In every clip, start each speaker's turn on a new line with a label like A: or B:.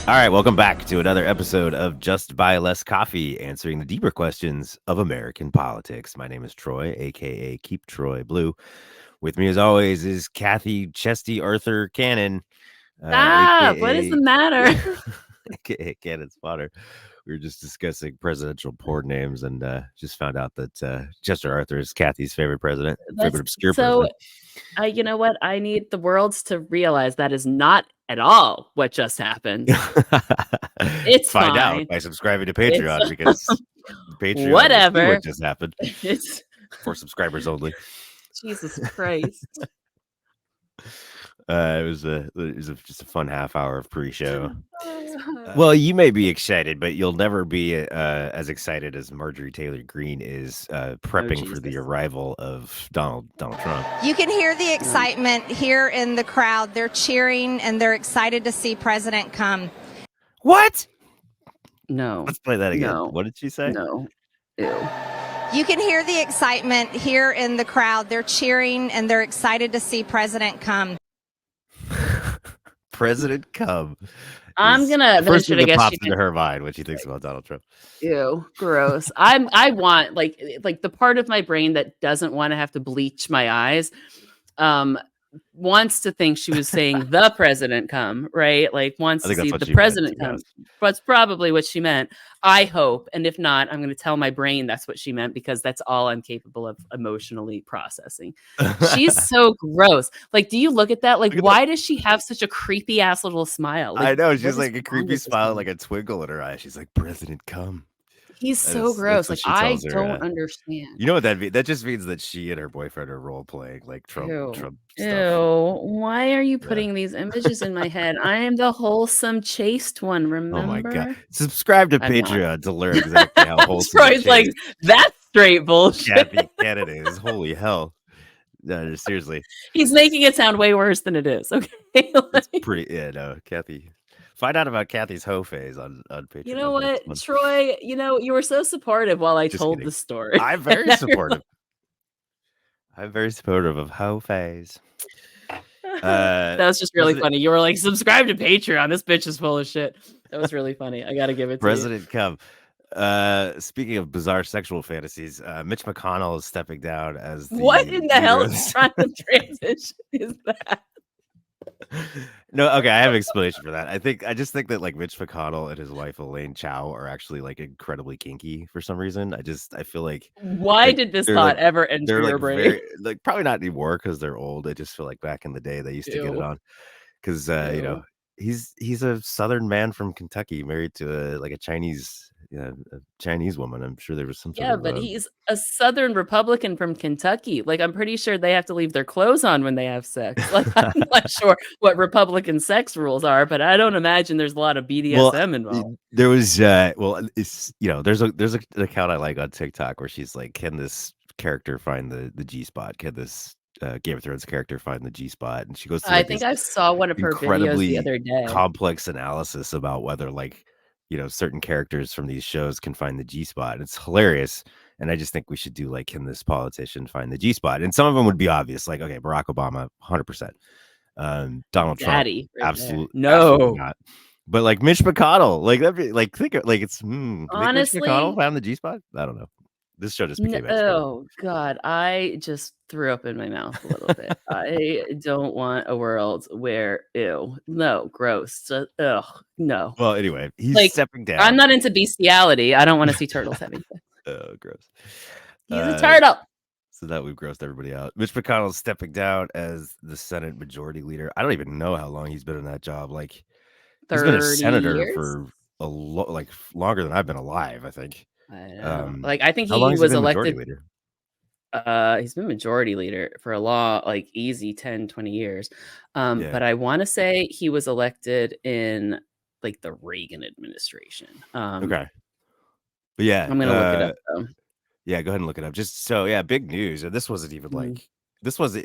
A: All right, welcome back to another episode of Just Buy Less Coffee, answering the deeper questions of American politics. My name is Troy, aka Keep Troy Blue. With me, as always, is Cathy Chesty Arthur Cannon,
B: Stop! What is the matter?
A: aka Cannon Spotter. We were just discussing presidential porn names and just found out that Chester Arthur is Cathy's favorite president, favorite obscure president.
B: You know what? I need the world to realize that is not at all what just happened. It's
A: Find out
B: fine.
A: by subscribing to Patreon because Patreon
B: Whatever.
A: will see what just happened.
B: It's
A: For subscribers only.
B: Jesus Christ.
A: It was just a fun half hour of pre-show. Well, you may be excited, but you'll never be as excited as Marjorie Taylor Greene is prepping for the arrival of Donald Trump.
C: You can hear the excitement here in the crowd. They're cheering and they're excited to see President come.
A: What?
B: No.
A: Let's play that again.
B: No.
A: What did she say?
B: No. Ew.
C: You can hear the excitement here in the crowd. They're cheering and they're excited to see President come.
A: President come.
B: I'm gonna
A: first thing
B: venture to
A: that
B: guess
A: pops into her mind when she thinks about Donald Trump.
B: Ew, gross. I want like the part of my brain that doesn't want to have to bleach my eyes wants to think she was saying the president come, right? Like wants to see the president come. That's probably what she meant. I hope. And if not, I'm going to tell my brain that's what she meant because that's all I'm capable of emotionally processing. She's so gross. Like, do you look at that? Like, why does she have such a creepy ass little smile? Like,
A: I know. She's like a creepy smile, like a twinkle in her eye. She's like, President come.
B: He's so gross. Like, I don't understand.
A: You know what that means? That just means that she and her boyfriend are role playing like Trump stuff.
B: Ew. Why are you putting these images in my head? I am the wholesome, chaste one, remember?
A: Oh my God. Subscribe to Patreon to learn exactly how wholesome
B: Troy's like, that's straight bullshit.
A: Cathy Kennedy is. Holy hell. No, seriously.
B: He's making it sound way worse than it is. Okay.
A: It's pretty, no, Cathy. Find out about Cathy's hoe phase on Patreon.
B: You know what, Troy? You know, you were so supportive while I told the story.
A: I'm very supportive. I'm very supportive of hoe phase.
B: That was just really funny. You were like, subscribe to Patreon. This bitch is full of shit. That was really funny. I got to give it to
A: President come. Speaking of bizarre sexual fantasies, Mitch McConnell is stepping down as
B: what in the hell kind of transition is that?
A: No, okay, I have an explanation for that. I just think that like Mitch McConnell and his wife Elaine Chao are actually like incredibly kinky for some reason. I feel like
B: why did this thought ever enter your brain?
A: Like probably not anymore because they're old. I just feel like back in the day they used to get it on because you know he's a Southern man from Kentucky married to a Chinese. A Chinese woman. I'm sure there was some sort of,
B: but he's a Southern Republican from Kentucky. Like, I'm pretty sure they have to leave their clothes on when they have sex. Like, I'm not sure what Republican sex rules are, but I don't imagine there's a lot of BDSM involved.
A: There was, it's, there's an account I like on TikTok where she's like, can this character find the G spot? Can this Game of Thrones character find the G spot? And she goes through,
B: I think I saw one of her videos the other day.
A: Complex analysis about whether certain characters from these shows can find the G spot. It's hilarious. And I just think we should do can this politician find the G spot? And some of them would be obvious, like, okay, Barack Obama, 100%. Donald Trump, absolutely not. But like Mitch McConnell, that'd be it's honestly, Mitch McConnell found the G spot. I don't know. This show just became
B: oh God, I just threw up in my mouth a little bit. I don't want a world where no, gross. No.
A: Well, anyway, he's stepping down.
B: I'm not into bestiality. I don't want to see turtles having sex.
A: Oh, gross.
B: He's a turtle.
A: So that we've grossed everybody out. Mitch McConnell is stepping down as the Senate Majority Leader. I don't even know how long he's been in that job. Like, he's been a senator
B: years?
A: For longer than I've been alive, I think.
B: I know. I think he was elected.
A: He's
B: been majority leader for a long, easy 10, 20 years. But I want to say he was elected in the Reagan administration.
A: Okay. But yeah,
B: I'm gonna look it up though.
A: Yeah, go ahead and look it up. Just so big news. And this wasn't even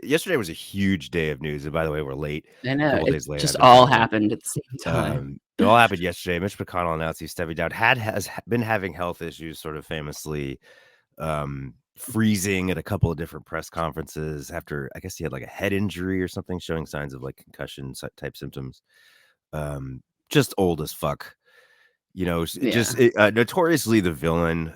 A: yesterday was a huge day of news. And by the way, we're late.
B: I know. It just all happened at the same time.
A: It all happened yesterday. Mitch McConnell announced he's stepping down. Has been having health issues, sort of famously freezing at a couple of different press conferences after, I guess he had a head injury or something, showing signs of concussion type symptoms. just old as fuck. Just notoriously the villain,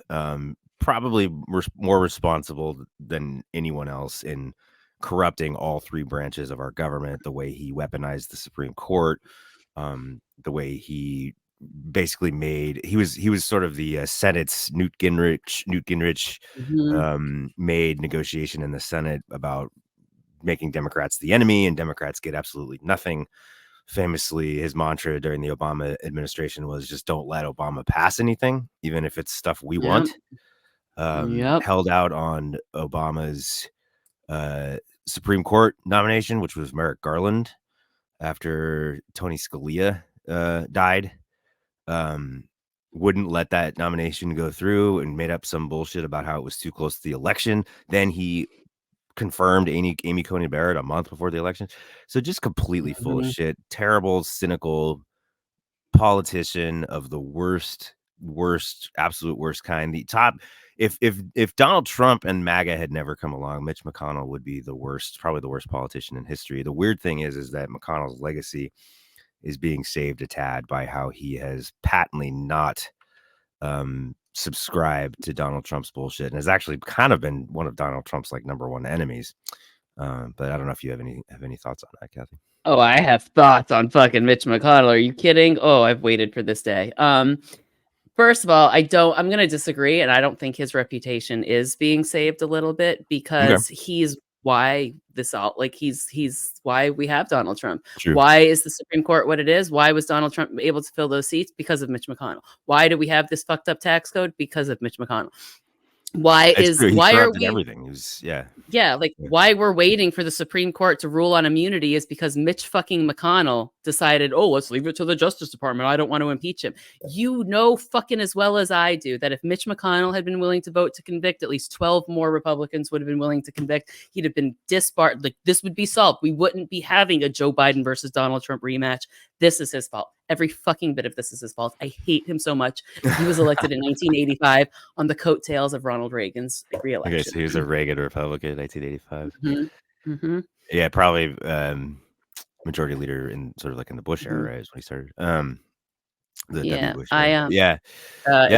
A: probably more responsible than anyone else in corrupting all three branches of our government, the way he weaponized the Supreme Court, the way he basically he was sort of the Senate's Newt Gingrich made negotiation in the Senate about making Democrats the enemy, and Democrats get absolutely nothing. Famously, his mantra during the Obama administration was just don't let Obama pass anything, even if it's stuff we want. Held out on Obama's Supreme Court nomination, which was Merrick Garland, after Tony Scalia died. Wouldn't let that nomination go through and made up some bullshit about how it was too close to the election. Then he confirmed Amy Coney Barrett a month before the election. So just completely full of shit. Terrible, cynical politician of the worst, absolute worst kind. The top, if Donald Trump and MAGA had never come along, Mitch McConnell would be probably the worst politician in history. The weird thing is that McConnell's legacy is being saved a tad by how he has patently not subscribe to Donald Trump's bullshit and has actually kind of been one of Donald Trump's like number one enemies. But I don't know if you have any thoughts on that, Cathy.
B: Oh, I have thoughts on fucking Mitch McConnell. Are you kidding? Oh, I've waited for this day. First of all, I'm going to disagree, and I don't think his reputation is being saved a little bit because he's why this all he's why we have Donald Trump.
A: True.
B: Why is the Supreme Court what it is? Why was Donald Trump able to fill those seats? Because of Mitch McConnell. Why do we have this fucked up tax code? Because of Mitch McConnell. Why are we
A: everything?
B: Why we're waiting for the Supreme Court to rule on immunity is because Mitch fucking McConnell decided, let's leave it to the Justice Department. I don't want to impeach him. You know fucking as well as I do that if Mitch McConnell had been willing to vote to convict, at least 12 more Republicans would have been willing to convict. He'd have been disbarred. Like, this would be solved. We wouldn't be having a Joe Biden versus Donald Trump rematch. This is his fault. Every fucking bit of this is his fault. I hate him so much. He was elected in 1985 on the coattails of Ronald Reagan's reelection.
A: Okay, so he was a Reagan Republican in 1985. Yeah, probably majority leader in sort of like in the Bush era is when he started. W. Bush era.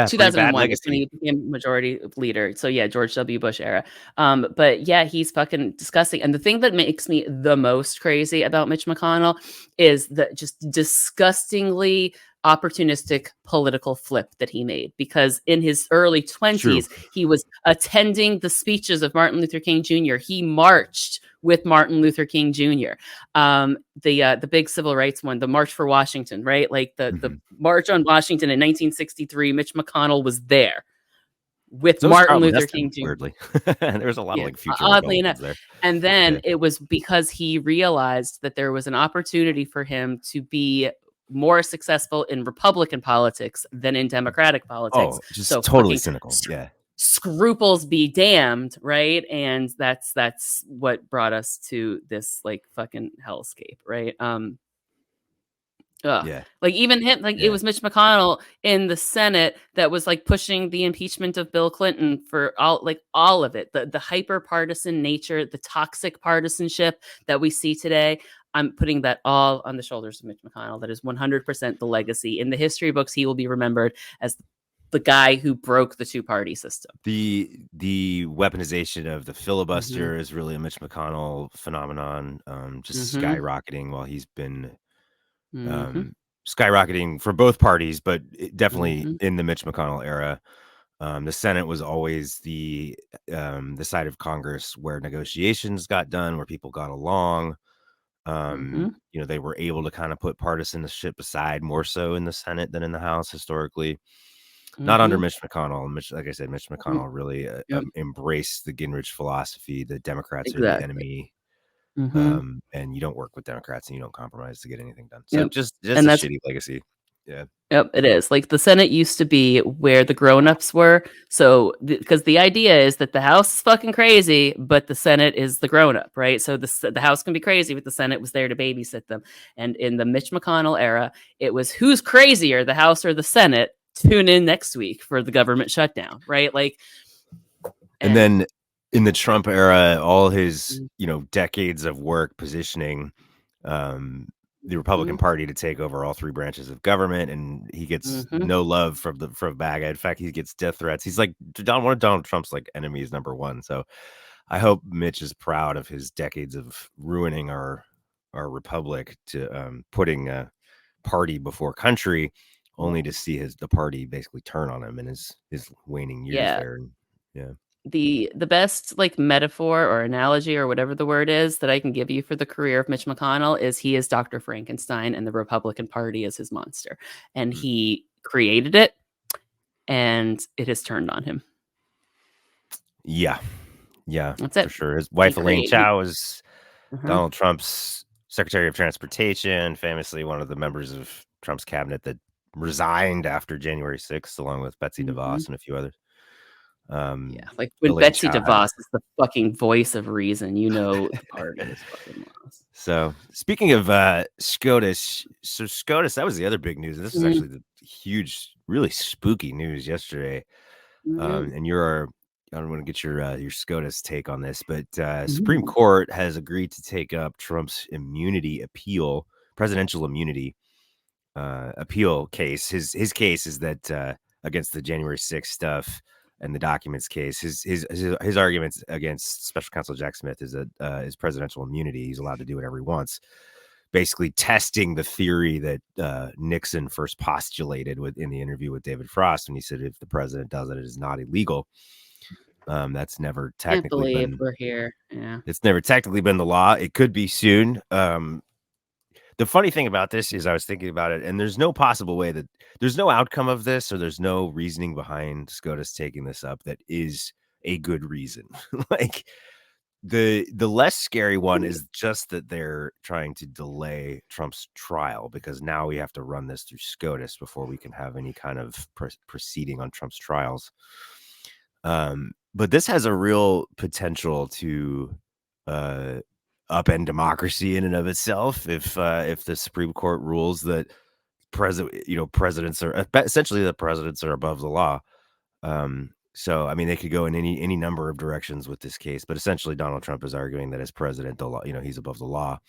B: 2001 is when he became majority leader. So yeah, George W. Bush era. But yeah, he's fucking disgusting. And the thing that makes me the most crazy about Mitch McConnell is the just disgustingly opportunistic political flip that he made, because in his early 20s, he was attending the speeches of Martin Luther King Jr. He marched with Martin Luther King Jr. The big civil rights one, the March for Washington, right? Like the March on Washington in 1963, Mitch McConnell was there with Martin Luther King Jr.
A: Weirdly. And there was a lot of like future
B: oddly enough
A: there.
B: And then it was because he realized that there was an opportunity for him to be more successful in Republican politics than in Democratic politics.
A: Just so totally cynical.
B: Scruples be damned, right? And that's what brought us to this like fucking hellscape, right? Like even him, it was Mitch McConnell in the Senate that was like pushing the impeachment of Bill Clinton for all of it, the hyper partisan nature, the toxic partisanship that we see today. I'm putting that all on the shoulders of Mitch McConnell. That is 100% the legacy. In the history books, he will be remembered as the guy who broke the two-party system.
A: The weaponization of the filibuster is really a Mitch McConnell phenomenon, just skyrocketing while he's been skyrocketing for both parties, but definitely in the Mitch McConnell era. The Senate was always the side of Congress where negotiations got done, where people got along. They were able to kind of put partisanship aside more so in the Senate than in the House historically. Not under Mitch McConnell. Like I said, Mitch McConnell really embraced the Gingrich philosophy. The Democrats are the enemy, and you don't work with Democrats and you don't compromise to get anything done. So just a shitty legacy. Yeah.
B: Yep, it is. Like the Senate used to be where the grown-ups were. So because the idea is that the House is fucking crazy, but the Senate is the grown-up, right? So the House can be crazy, but the Senate was there to babysit them. And in the Mitch McConnell era, it was who's crazier, the House or the Senate? Tune in next week for the government shutdown, right? Like,
A: and then in the Trump era, all his decades of work positioning the Republican Party to take over all three branches of government, and he gets no love from MAGA. In fact, he gets death threats. He's like one of Donald Trump's like enemies number one. So I hope Mitch is proud of his decades of ruining our republic, to putting a party before country, only to see the party basically turn on him in his waning years there. And,
B: the best like metaphor or analogy or whatever the word is that I can give you for the career of Mitch McConnell is he is Dr. Frankenstein and the Republican Party is his monster, and he created it and it has turned on him.
A: Yeah,
B: that's it
A: for sure. His wife Elaine Chao is Donald Trump's Secretary of Transportation, famously one of the members of Trump's cabinet that resigned after January 6th, along with Betsy DeVos and a few others.
B: Like when Elaine Betsy DeVos is the fucking voice of reason, the party is fucking lost.
A: So speaking of SCOTUS, that was the other big news. This is actually the huge, really spooky news yesterday. And I don't want to get your SCOTUS take on this, but Supreme Court has agreed to take up Trump's presidential immunity appeal case. His case is that against the January 6th stuff and the documents case, his arguments against Special Counsel Jack Smith is that his presidential immunity, he's allowed to do whatever he wants, basically testing the theory that Nixon first postulated in the interview with David Frost when he said if the president does it, it is not illegal. That's never technically been,
B: we're here. Yeah,
A: it's never technically been the law. It could be soon. The funny thing about this is I was thinking about it, and there's no possible way that there's no outcome of this, or there's no reasoning behind SCOTUS taking this up that is a good reason. Like the less scary one is just that they're trying to delay Trump's trial, because now we have to run this through SCOTUS before we can have any kind of proceeding on Trump's trials. But this has a real potential to upend democracy in and of itself if the Supreme Court rules that presidents are essentially above the law. So I mean, they could go in any number of directions with this case, but essentially Donald Trump is arguing that as president, the law, he's above the law.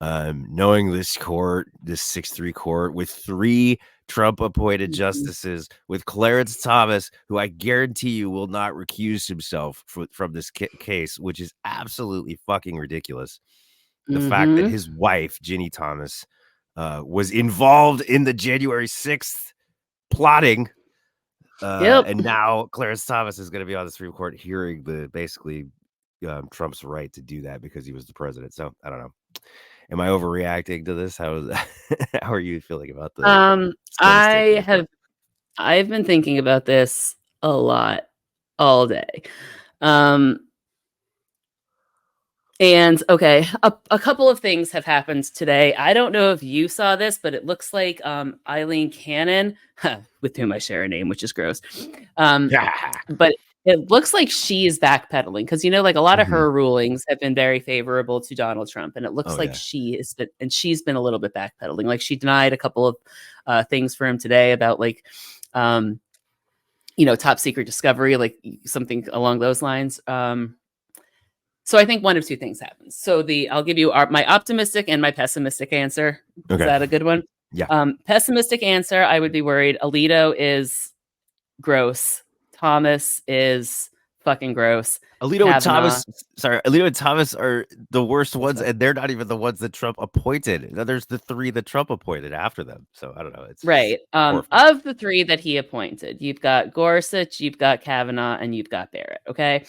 A: Knowing this 6-3 court with 3 Trump appointed justices, with Clarence Thomas, who I guarantee you will not recuse himself from this case, which is absolutely fucking ridiculous. The fact that his wife, Ginny Thomas, was involved in the January 6th plotting. And now Clarence Thomas is going to be on the Supreme Court hearing Trump's right to do that because he was the president. So I don't know. Am I overreacting to this? How are you feeling about the
B: I've been thinking about this a lot all day. And okay, a couple of things have happened today. I don't know if you saw this, but it looks like Eileen Cannon, with whom I share a name, which is gross. But it looks like she is backpedaling because, like a lot of her rulings have been very favorable to Donald Trump. And it looks like she's been a little bit backpedaling. Like she denied a couple of things for him today about like, top secret discovery, like something along those lines. So I think one of two things happens. So I'll give you my optimistic and my pessimistic answer. Okay. Is that a good one?
A: Yeah.
B: Pessimistic answer, I would be worried. Alito is gross. Thomas is fucking gross.
A: Alito and Thomas are the worst ones, and they're not even the ones that Trump appointed. There's the 3 that Trump appointed after them. So I don't know. It's
B: right. Of the 3 that he appointed, you've got Gorsuch, you've got Kavanaugh, and you've got Barrett. Okay.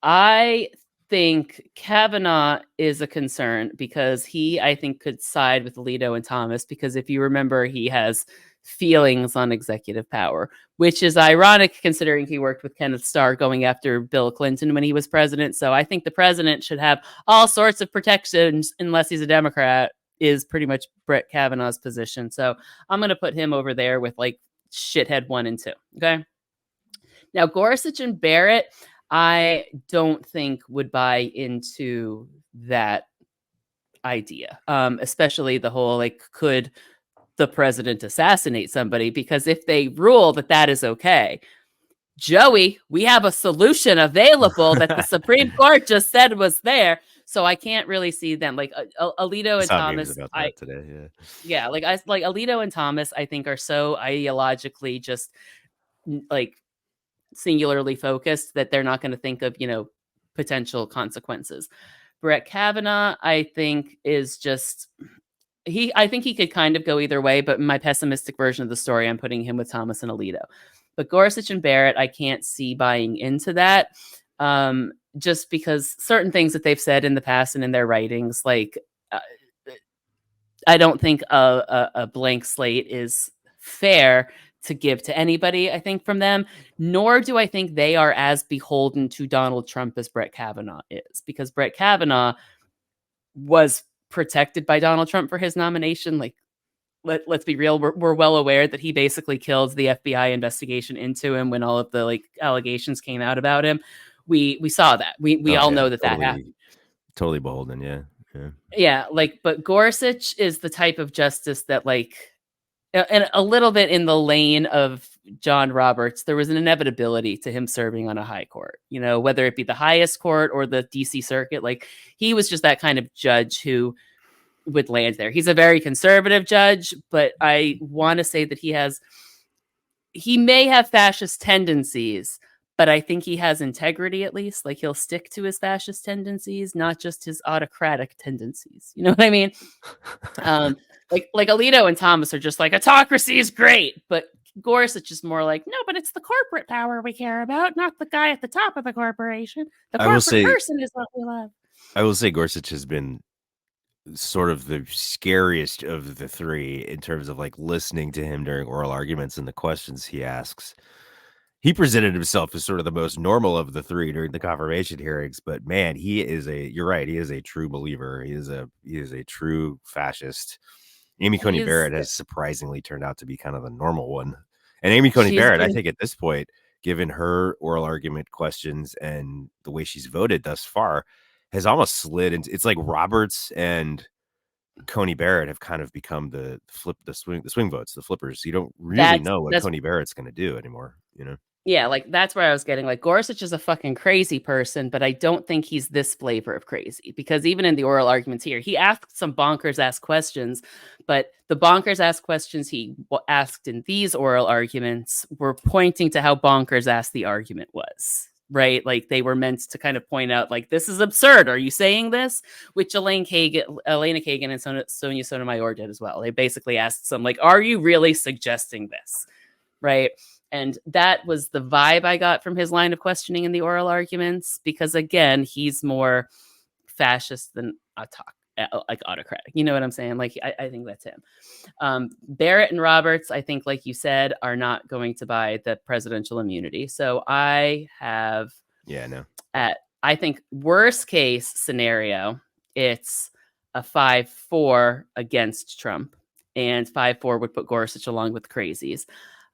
B: I think Kavanaugh is a concern because I think could side with Alito and Thomas, because if you remember, he has feelings on executive power, which is ironic considering he worked with Kenneth Starr going after Bill Clinton when he was president. So I think the president should have all sorts of protections unless he's a Democrat, is pretty much Brett Kavanaugh's position. So I'm going to put him over there with like shithead 1 and 2. Okay. Now Gorsuch and Barrett, I don't think would buy into that idea, especially the whole like, could the president assassinate somebody? Because if they rule that is okay, Joey, we have a solution available that the Supreme Court just said was there. So I can't really see them like Alito and Thomas.
A: About that today,
B: yeah, like Alito and Thomas, I think are so ideologically just like singularly focused that they're not going to think of, potential consequences. Brett Kavanaugh, I think, is just I think he could kind of go either way, but in my pessimistic version of the story, I'm putting him with Thomas and Alito. But Gorsuch and Barrett, I can't see buying into that. Just because certain things that they've said in the past and in their writings, like I don't think a blank slate is fair to give to anybody, I think, from them, nor do I think they are as beholden to Donald Trump as Brett Kavanaugh is, because Brett Kavanaugh was protected by Donald Trump for his nomination. Like, let's be real, we're well aware that he basically killed the FBI investigation into him when all of the like allegations came out about him. We saw that. We all know that
A: totally,
B: that happened.
A: Totally beholden,
B: yeah. Like, but Gorsuch is the type of justice that, like, and a little bit in the lane of John Roberts, there was an inevitability to him serving on a high court, whether it be the highest court or the DC circuit. Like, he was just that kind of judge who would land there. He's a very conservative judge, but I want to say that he may have fascist tendencies, but I think he has integrity, at least. Like, he'll stick to his fascist tendencies, not just his autocratic tendencies. You know what I mean? Like Alito and Thomas are just like, autocracy is great, but Gorsuch is more like, no, but it's the corporate power we care about, not the guy at the top of the corporation. The corporate person is what we love.
A: I will say Gorsuch has been sort of the scariest of the three in terms of like listening to him during oral arguments and the questions he asks. He presented himself as sort of the most normal of the three during the confirmation hearings, but man, you're right, he is a true believer. He is a true fascist. Amy Coney Barrett has surprisingly turned out to be kind of the normal one. And Amy Coney Barrett, I think at this point, given her oral argument questions and the way she's voted thus far, has almost slid into, it's like Roberts and Coney Barrett have kind of become the swing votes, the flippers. You don't really know what Coney Barrett's going to do anymore,
B: Yeah, like that's where I was getting. Like, Gorsuch is a fucking crazy person, but I don't think he's this flavor of crazy, because even in the oral arguments here, he asked some bonkers ass questions, but the bonkers ass questions he asked in these oral arguments were pointing to how bonkers ass the argument was, right? Like, they were meant to kind of point out, like, this is absurd. Are you saying this? Which Elena Kagan and Sonia Sotomayor did as well. They basically asked some, like, are you really suggesting this? Right? And that was the vibe I got from his line of questioning in the oral arguments, because, again, he's more fascist than like autocratic. You know what I'm saying? Like, I think that's him. Barrett and Roberts, I think, like you said, are not going to buy the presidential immunity. So I have, I think, worst case scenario, it's a 5-4 against Trump, and 5-4 would put Gorsuch along with crazies.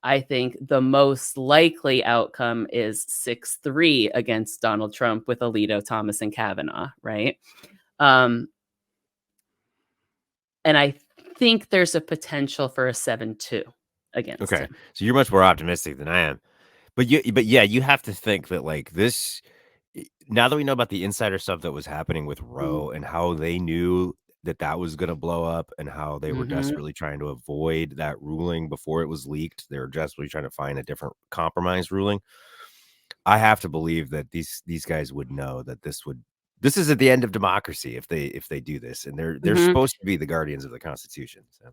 B: I think the most likely outcome is 6-3 against Donald Trump with Alito, Thomas, and Kavanaugh, right? And I think there's a potential for a 7-2 against him.
A: So you're much more optimistic than I am. But you have to think that, like, this, now that we know about the insider stuff that was happening with Roe and how they knew that was going to blow up and how they were desperately trying to avoid that ruling before it was leaked. They were desperately trying to find a different compromise ruling. I have to believe that these guys would know that this is at the end of democracy if they do this, and they're supposed to be the guardians of the Constitution. So.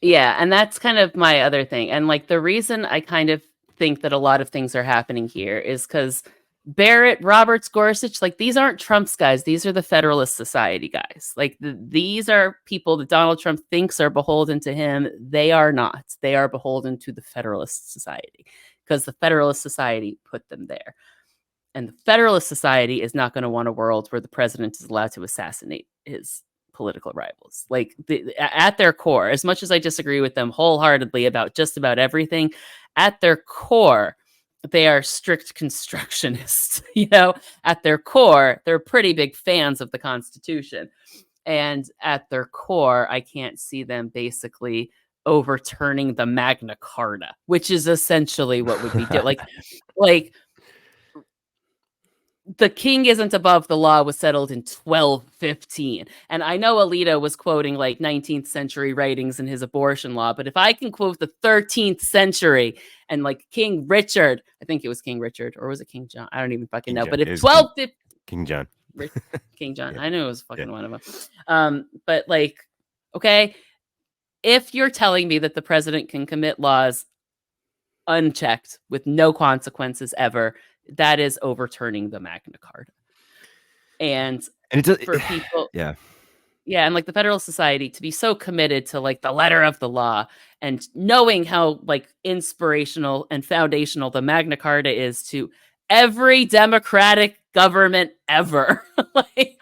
B: Yeah, and that's kind of my other thing. And like, the reason I kind of think that a lot of things are happening here is because Barrett, Roberts, Gorsuch, like, these aren't Trump's guys. These are the Federalist Society guys. Like, these are people that Donald Trump thinks are beholden to him. They are not. They are beholden to the Federalist Society, because the Federalist Society put them there. And the Federalist Society is not going to want a world where the president is allowed to assassinate his political rivals. Like, at their core, as much as I disagree with them wholeheartedly about just about everything, at their core, they are strict constructionists. At their core, they're pretty big fans of the Constitution. And at their core, I can't see them basically overturning the Magna Carta, which is essentially what would be like the king isn't above the law was settled in 1215. And I know Alito was quoting like 19th century writings in his abortion law, but if I can quote the 13th century and like King Richard, I think it was King Richard, or was it King John? I don't even fucking know. But if 1215
A: King John.
B: King John. Yeah. I knew it was fucking one of them. But like, okay, if you're telling me that the president can commit laws unchecked with no consequences ever, that is overturning the Magna Carta. And for people, and like the Federal Society to be so committed to like the letter of the law and knowing how like inspirational and foundational the Magna Carta is to every democratic government ever. Like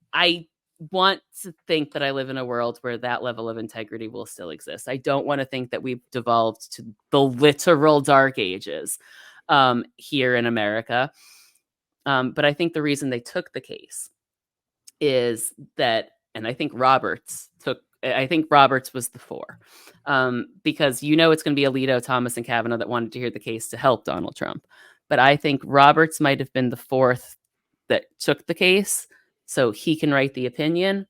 B: I want to think that I live in a world where that level of integrity will still exist. I don't want to think that we've devolved to the literal dark ages here in America. But I think the reason they took the case is that, and I think Roberts was the 4, because it's going to be Alito, Thomas, and Kavanaugh that wanted to hear the case to help Donald Trump. But I think Roberts might have been the 4th that took the case so he can write the opinion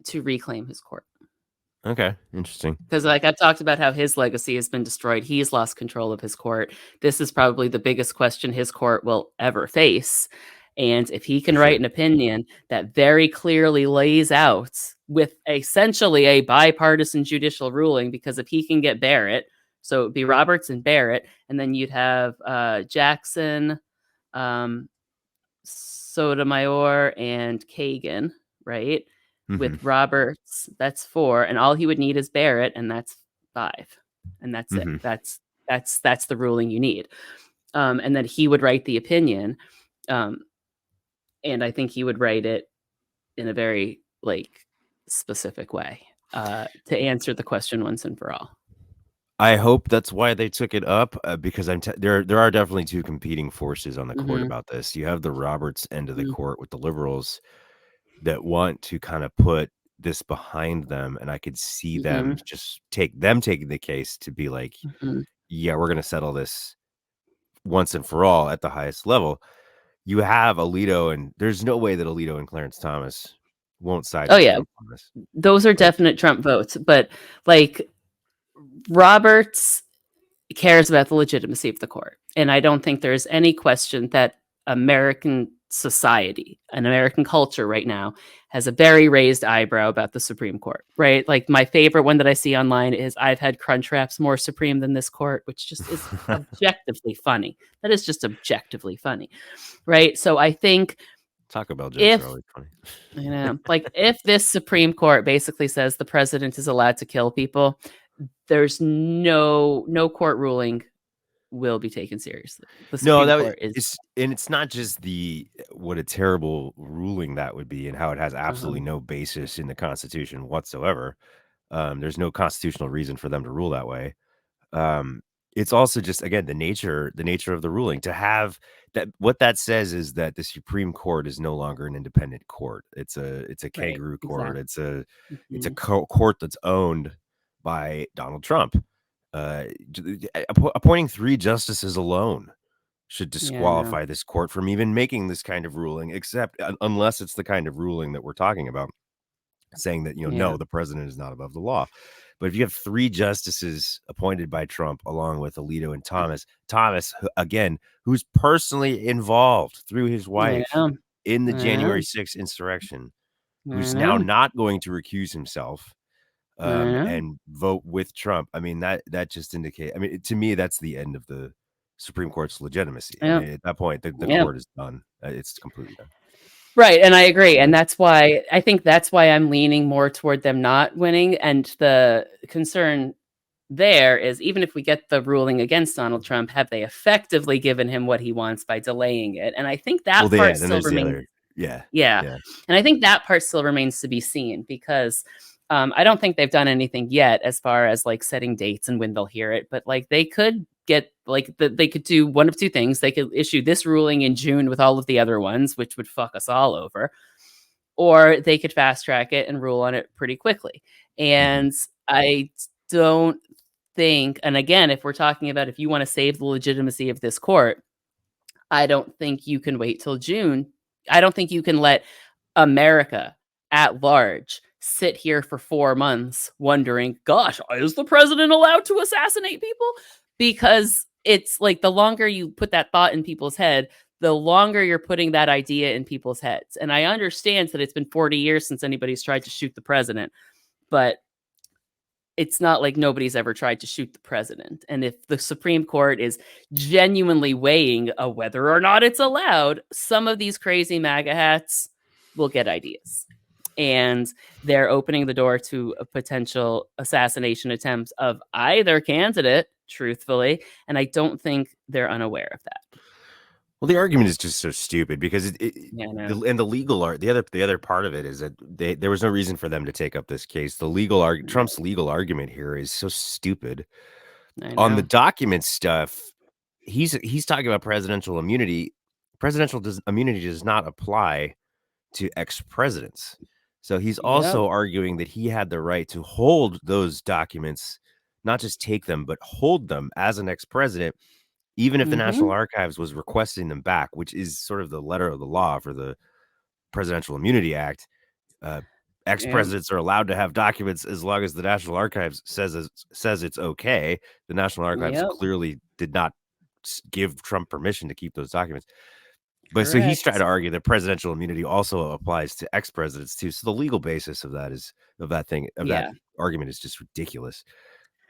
B: to reclaim his court.
A: Okay, interesting.
B: Because like I've talked about how his legacy has been destroyed. He's lost control of his court. This is probably the biggest question his court will ever face. And if he can write an opinion that very clearly lays out with essentially a bipartisan judicial ruling, because if he can get Barrett, so it would be Roberts and Barrett, and then you'd have Jackson, Sotomayor, and Kagan, right? Mm-hmm. With Roberts, that's 4, and all he would need is Barrett, and that's 5, and that's it. That's the ruling you need, and then he would write the opinion, and I think he would write it in a very like specific way to answer the question once and for all.
A: I hope that's why they took it up, because there are definitely 2 competing forces on the court about this. You have the Roberts end of the court with the liberals that want to kind of put this behind them, and I could see them just taking the case to be like, yeah, we're going to settle this once and for all at the highest level. You have Alito, and there's no way that Alito and Clarence Thomas won't side.
B: Oh yeah, those are definite Trump votes, but like Roberts cares about the legitimacy of the court, and I don't think there's any question that American society and American culture right now has a very raised eyebrow about the Supreme Court, right? Like my favorite one that I see online is I've had Crunchwraps more supreme than this court, which just is objectively funny. That is just objectively funny, right? So I think
A: Taco Bell jokes are always funny.
B: You know, like if this Supreme Court basically says the president is allowed to kill people, there's no court ruling will be taken seriously.
A: And it's not just what a terrible ruling that would be, and how it has absolutely no basis in the Constitution whatsoever. There's no constitutional reason for them to rule that way. It's also just, again, the nature of the ruling, to have that. What that says is that the Supreme Court is no longer an independent court. It's a kangaroo court. Exactly. It's a court that's owned by Donald Trump. Appointing 3 justices alone should disqualify this court from even making this kind of ruling, except unless it's the kind of ruling that we're talking about, saying that, no, the president is not above the law. But if you have 3 justices appointed by Trump, along with Alito and Thomas, again, who's personally involved through his wife in the January 6th insurrection, who's now not going to recuse himself and vote with Trump. I mean, that just indicates, to me, that's the end of the Supreme Court's legitimacy. At that point, the court is done. It's completely done.
B: Right. And I agree. And that's why I'm leaning more toward them not winning. And the concern there is, even if we get the ruling against Donald Trump, have they effectively given him what he wants by delaying it? And I think that part still remains. Yeah. And I think that part still remains to be seen, because I don't think they've done anything yet as far as like setting dates and when they'll hear it. But like they could get they could do one of 2 things. They could issue this ruling in June with all of the other ones, which would fuck us all over, or they could fast track it and rule on it pretty quickly. And I don't think, and again, if we're talking about if you want to save the legitimacy of this court, I don't think you can wait till June. I don't think you can let America at large sit here for 4 months wondering, gosh, is the president allowed to assassinate people? Because it's like the longer you put that thought in people's head, the longer you're putting that idea in people's heads. And I understand that it's been 40 years since anybody's tried to shoot the president, but it's not like nobody's ever tried to shoot the president. And if the Supreme Court is genuinely weighing whether or not it's allowed, some of these crazy MAGA hats will get ideas. And they're opening the door to a potential assassination attempt of either candidate, truthfully. And I don't think they're unaware of that.
A: Well, the argument is just so stupid because and the legal the other part of it is that there was no reason for them to take up this case. The Trump's legal argument here is so stupid. On the document stuff, he's talking about presidential immunity. Immunity does not apply to ex-presidents. So he's also arguing that he had the right to hold those documents, not just take them, but hold them as an ex-president, even if the National Archives was requesting them back, which is sort of the letter of the law for the Presidential Immunity Act. Ex-presidents are allowed to have documents as long as the National Archives says it's okay. The National Archives clearly did not give Trump permission to keep those documents. But so he's trying to argue that presidential immunity also applies to ex-presidents too. So the legal basis of that that argument is just ridiculous.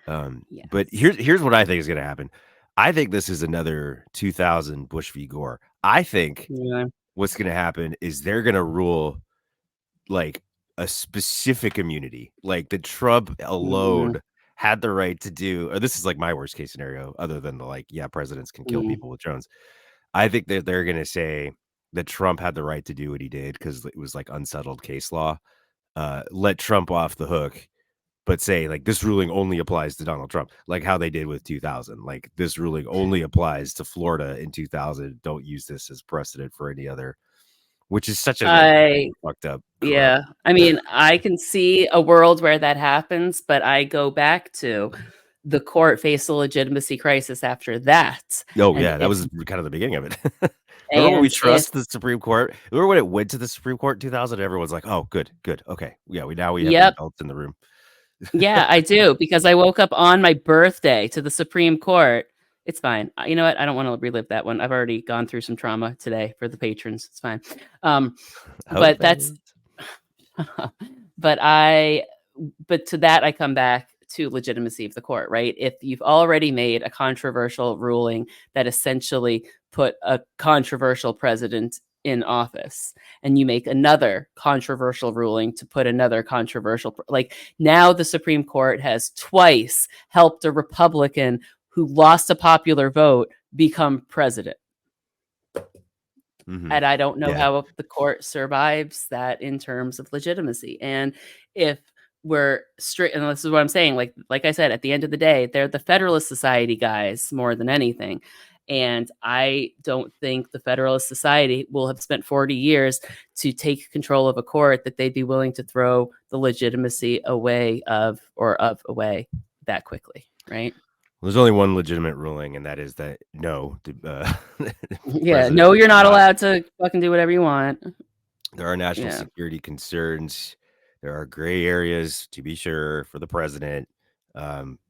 A: But here's what I think is going to happen. I think this is another 2000 Bush v. Gore. I think what's going to happen is they're going to rule like a specific immunity, like the Trump alone had the right to do, or this is like my worst case scenario, other than the presidents can kill people with drones. I think that they're going to say that Trump had the right to do what he did because it was like unsettled case law. Let Trump off the hook, but say like this ruling only applies to Donald Trump, like how they did with 2000. Like this ruling only applies to Florida in 2000. Don't use this as precedent for any other, which is such a fucked up.
B: Yeah. I mean, I can see a world where that happens, but I go back to the court faced a legitimacy crisis after that.
A: Oh, yeah. That was kind of the beginning of it. Remember when we trust the Supreme Court? Remember when it went to the Supreme Court in 2000? Everyone's like, oh, good. Okay. Yeah, we have the adults in the room.
B: Yeah, I do, because I woke up on my birthday to the Supreme Court. It's fine. You know what? I don't want to relive that one. I've already gone through some trauma today for the patrons. It's fine. But that's but to that I come back to legitimacy of the court, right? If you've already made a controversial ruling that essentially put a controversial president in office, and you make another controversial ruling to put another controversial, like now the Supreme Court has twice helped a Republican who lost a popular vote become president. And I don't know how the court survives that in terms of legitimacy. And if we're straight, and this is what I'm saying, like I said, at the end of the day, they're the Federalist Society guys more than anything. And I don't think the Federalist Society will have spent 40 years to take control of a court that they'd be willing to throw the legitimacy away that quickly, right?
A: There's only one legitimate ruling, and that is that no.
B: No, you're not allowed to fucking do whatever you want.
A: There are national security concerns. There are gray areas, to be sure, for the president.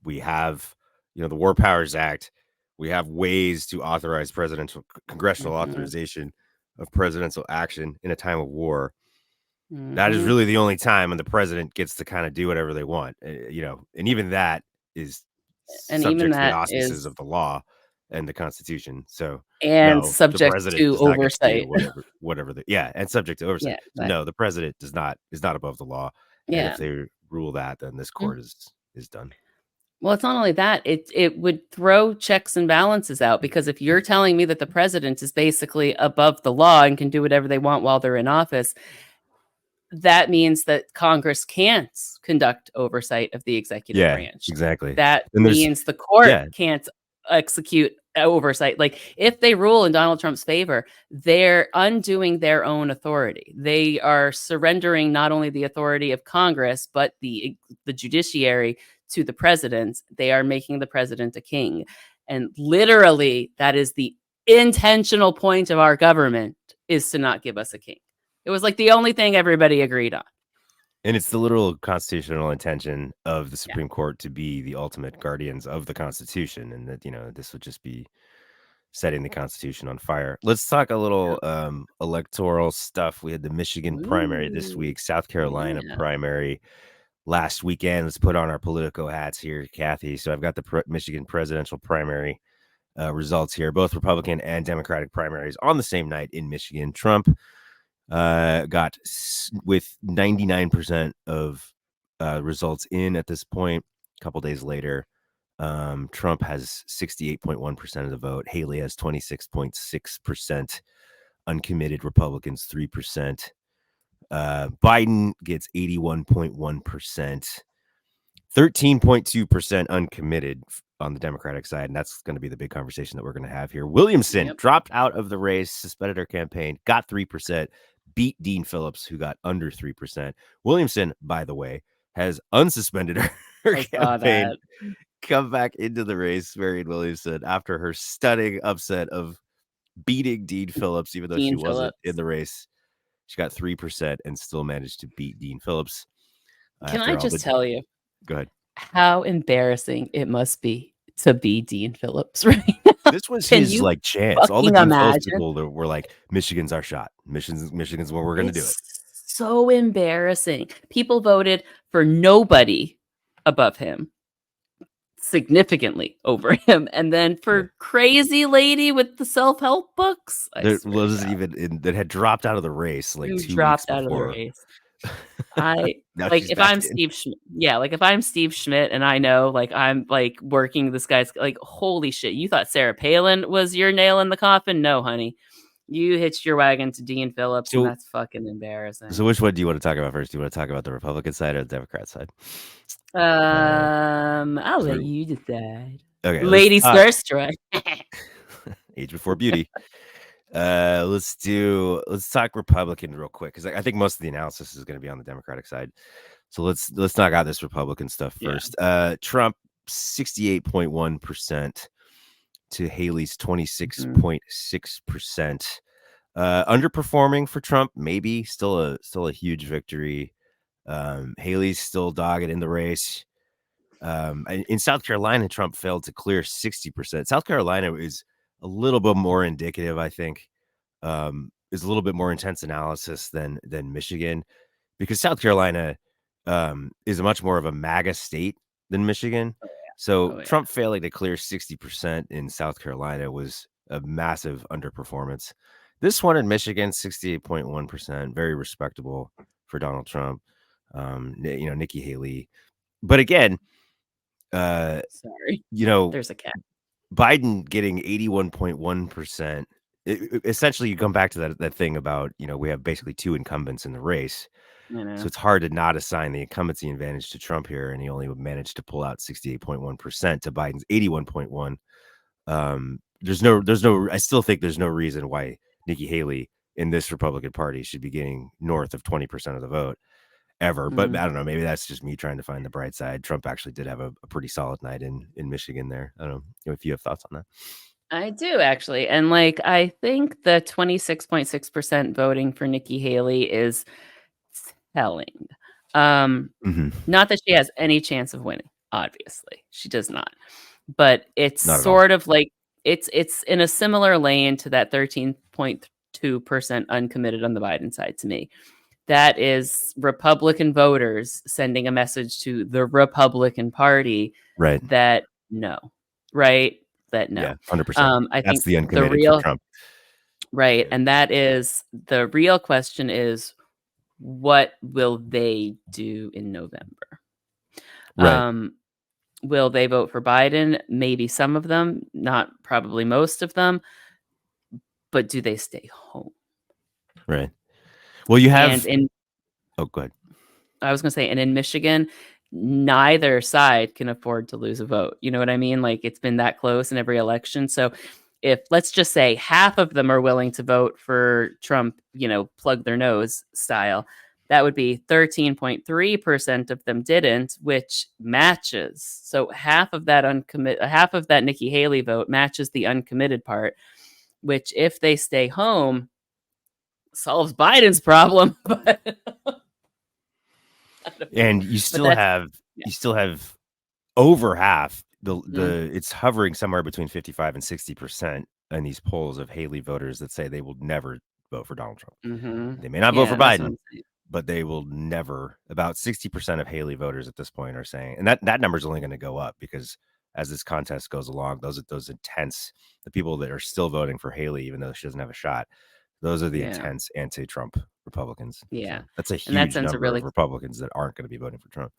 A: We have, the War Powers Act. We have ways to authorize congressional authorization of presidential action in a time of war. That is really the only time when the president gets to kind of do whatever they want, and even that is subject to the auspices of the law and the Constitution. So
B: subject to oversight,
A: whatever and subject to oversight. No, the president is not above the law. And if they rule that, then this court is done.
B: Well, it's not only that, it would throw checks and balances out, because if you're telling me that the president is basically above the law and can do whatever they want while they're in office, that means that Congress can't conduct oversight of the executive branch.
A: Exactly.
B: That means the court can't execute oversight. Like if they rule in Donald Trump's favor, they're undoing their own authority. They are surrendering not only the authority of Congress, but the judiciary to the president. They are making the president a king. And literally that is the intentional point of our government is to not give us a king. It was like the only thing everybody agreed on.
A: And it's the literal constitutional intention of the Supreme Court to be the ultimate guardians of the Constitution, and that, this would just be setting the Constitution on fire. Let's talk a little electoral stuff. We had the Michigan primary this week, South Carolina primary last weekend. Let's put on our Politico hats here, Cathy. So I've got the Michigan presidential primary results here, both Republican and Democratic primaries on the same night in Michigan. Trump got with 99% of results in at this point. A couple days later, Trump has 68.1% of the vote. Haley has 26.6%. Uncommitted Republicans 3%. Biden gets 81.1%. 13.2% uncommitted on the Democratic side, and that's going to be the big conversation that we're going to have here. Williamson dropped out of the race, suspended her campaign, got 3%, beat Dean Phillips, who got under 3%. Williamson, by the way, has unsuspended her campaign, come back into the race, Marianne Williamson, after her stunning upset of beating Dean Phillips, even though she wasn't in the race. She got 3% and still managed to beat Dean Phillips.
B: Can I just tell you?
A: Go ahead.
B: How embarrassing it must be to be Dean Phillips right
A: now. This was his chance. All the Dean Phillips people were like, Michigan's our shot. Michigan's where we're going to do it.
B: So embarrassing. People voted for nobody above him, significantly over him, and then for crazy lady with the self-help books.
A: That wasn't even that had dropped out of the race like 2 weeks before.
B: Out of the race. Like if I'm Steve Schmidt, like if I'm Steve Schmidt and I know like I'm like working this guy's like, holy shit, you thought Sarah Palin was your nail in the coffin? No, honey. You hitched your wagon to Dean Phillips, and that's fucking embarrassing.
A: So which one do you want to talk about first? Do you want to talk about the Republican side or the Democrat side?
B: I'll let you decide.
A: Okay,
B: ladies first, right?
A: Age before beauty. Let's talk Republican real quick, because I think most of the analysis is going to be on the Democratic side. So let's knock out this Republican stuff first. Trump 68.1% to Haley's 26.6%. Underperforming for Trump, maybe still a huge victory. Haley's still dogged in the race. In South Carolina, Trump failed to clear 60%. South Carolina is a little bit more indicative, I think, is a little bit more intense analysis than Michigan, because South Carolina is much more of a MAGA state than Michigan. So Trump failing to clear 60% in South Carolina was a massive underperformance. This one in Michigan, 68.1%, very respectable for Donald Trump. Nikki Haley. But again,
B: there's a cat.
A: Biden getting 81.1%. Essentially, you come back to that thing about, we have basically two incumbents in the race. So it's hard to not assign the incumbency advantage to Trump here, and he only managed to pull out 68.1% to Biden's 81.1%. I still think there's no reason why Nikki Haley in this Republican Party should be getting north of 20% of the vote ever. But I don't know, maybe that's just me trying to find the bright side. Trump actually did have a pretty solid night in Michigan there. I don't know if you have thoughts on that.
B: I do, actually. And I think the 26.6% voting for Nikki Haley is telling. Not that she has any chance of winning, obviously. She does not. But it's sort of like it's in a similar lane to that 13.2% uncommitted on the Biden side to me. That is Republican voters sending a message to the Republican Party that no. That no.
A: Yeah, 100%.
B: I think
A: the uncommitted for Trump.
B: Right. And that is the real question is, what will they do in November?
A: Right.
B: Will they vote for Biden? Maybe some of them, not probably most of them. But do they stay home?
A: Right. Well, you have. Go ahead.
B: I was going to say, and in Michigan, neither side can afford to lose a vote. You know what I mean? It's been that close in every election. So if, let's just say, half of them are willing to vote for Trump, plug their nose style, that would be 13.3% of them didn't, which matches. So half of that Nikki Haley vote matches the uncommitted part. which if they stay home solves Biden's problem.
A: And you still have over half it's hovering somewhere between 55 and 60% in these polls of Haley voters that say they will never vote for Donald Trump.
B: Mm-hmm.
A: They may not vote for Biden, but they will never. About 60% of Haley voters at this point are saying, and that number is only going to go up because as this contest goes along, those intense, the people that are still voting for Haley, even though she doesn't have a shot, those are the intense anti-Trump Republicans.
B: Yeah.
A: So that's a huge number of Republicans that aren't going to be voting for Trump.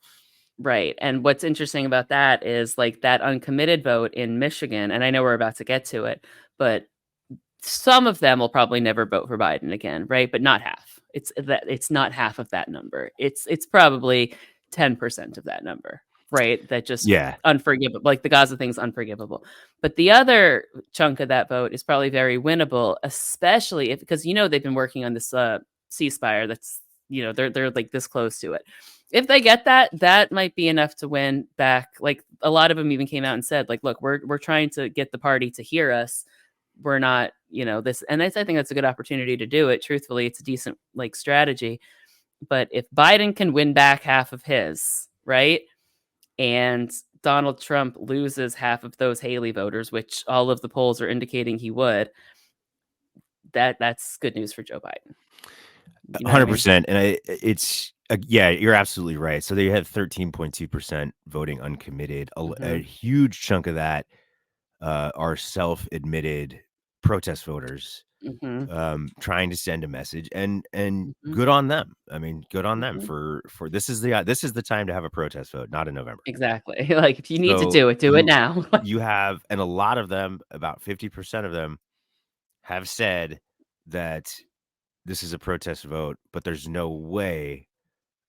B: Right. And what's interesting about that is like that uncommitted vote in Michigan, and I know we're about to get to it, but some of them will probably never vote for Biden again, right? But not half. It's not half of that number. It's probably 10% of that number, right? That just unforgivable. Like the Gaza thing's unforgivable. But the other chunk of that vote is probably very winnable, especially because they've been working on this ceasefire. That's they're like this close to it. If they get that might be enough to win back. Like a lot of them even came out and said, like, look, we're trying to get the party to hear us. We're not, this, and I think that's a good opportunity to do it. Truthfully, it's a decent like strategy. But if Biden can win back half of his, right, and Donald Trump loses half of those Haley voters, which all of the polls are indicating he would, that's good news for Joe Biden.
A: 100%. And it's you're absolutely right. So they have 13.2% voting uncommitted. A huge chunk of that are self-admitted protest voters trying to send a message, and good on them. I mean, good on them for this is the time to have a protest vote, not in November.
B: Exactly. Like if you need to do it now.
A: You have, and a lot of them, about 50% of them, have said that this is a protest vote, but there's no way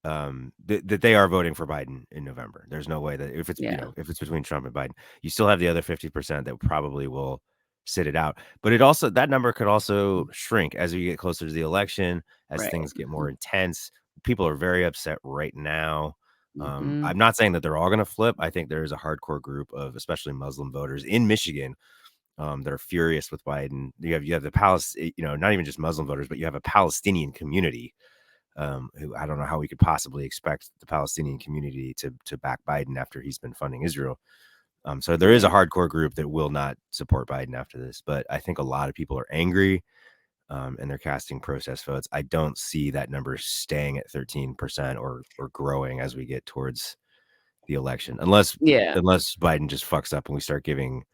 A: that they are voting for Biden in November. There's no way that if it's if it's between Trump and Biden, you still have the other 50% that probably will sit it out. But that number could also shrink as we get closer to the election, as things get more intense. People are very upset right now. I'm not saying that they're all going to flip. I think there is a hardcore group of especially Muslim voters in Michigan that are furious with Biden. You have the Palestinian, not even just Muslim voters, but you have a Palestinian community who I don't know how we could possibly expect the Palestinian community to back Biden after he's been funding Israel. So there is a hardcore group that will not support Biden after this, but I think a lot of people are angry and they're casting protest votes. I don't see that number staying at 13% or growing as we get towards the election, unless Biden just fucks up and we start giving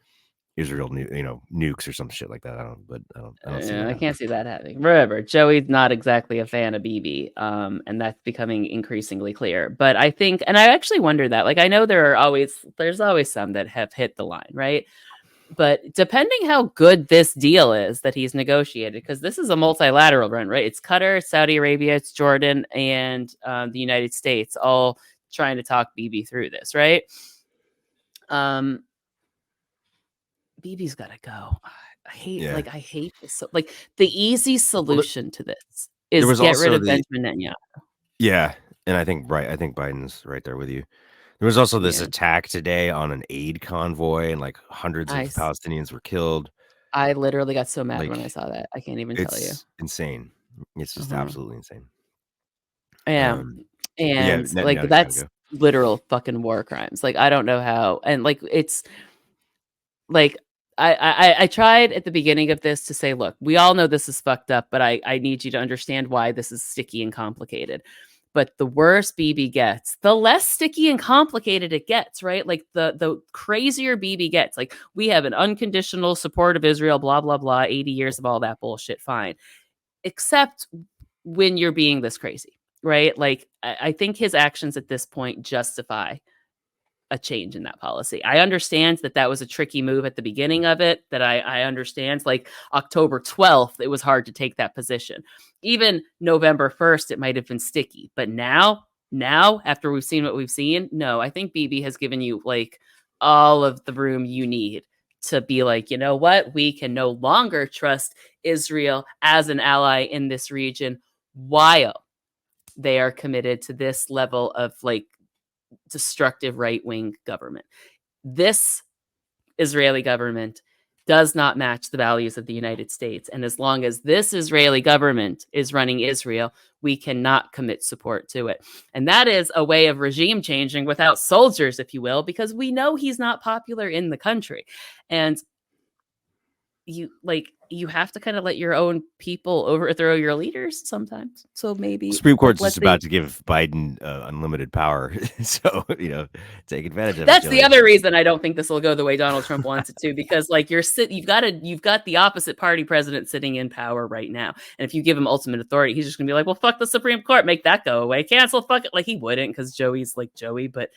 A: Israel, nukes or some shit like that. I don't see that.
B: I can't see that happening. Remember, Joey's not exactly a fan of Bibi, and that's becoming increasingly clear. But I think, and I actually wonder that, like, I know there's always some that have hit the line, right? But depending how good this deal is that he's negotiated, because this is a multilateral run, right? It's Qatar, Saudi Arabia, it's Jordan, and the United States all trying to talk Bibi through this, right? Bibi's got to go. I hate this. So, like the easy solution to this is get rid of Benjamin Netanyahu.
A: Yeah, and I think Biden's right there with you. There was also this attack today on an aid convoy, and like hundreds of Palestinians were killed.
B: I literally got so mad when I saw that. I can't even tell you.
A: It's insane. It's just absolutely insane.
B: Yeah, and that's literal fucking war crimes. Like I don't know how, and like it's like. I tried at the beginning of this to say, look, we all know this is fucked up, but I need you to understand why this is sticky and complicated. But the worse Bibi gets, the less sticky and complicated it gets, right? Like the crazier Bibi gets. Like we have an unconditional support of Israel, blah, blah, blah, 80 years of all that bullshit, fine. Except when you're being this crazy, right? Like I think his actions at this point justify a change in that policy. I understand that was a tricky move at the beginning of it, that I understand, like October 12th, it was hard to take that position. Even November 1st, it might have been sticky. But now, after we've seen what we've seen, no, I think Bibi has given you like all of the room you need to be like, you know what? We can no longer trust Israel as an ally in this region while they are committed to this level of like destructive right-wing government. This Israeli government does not match the values of the United States. And as long as this Israeli government is running Israel, we cannot commit support to it. And that is a way of regime changing without soldiers, if you will, because we know he's not popular in the country. And you have to kind of let your own people overthrow your leaders sometimes. So maybe
A: Supreme Court's just about to give Biden unlimited power, so take advantage of it.
B: That's the other reason I don't think this will go the way Donald Trump wants it to, because like you've got the opposite party president sitting in power right now, and if you give him ultimate authority, he's just gonna be like, well, fuck the Supreme Court, make that go away, cancel, fuck it. Like he wouldn't, because Joey's like Joey, but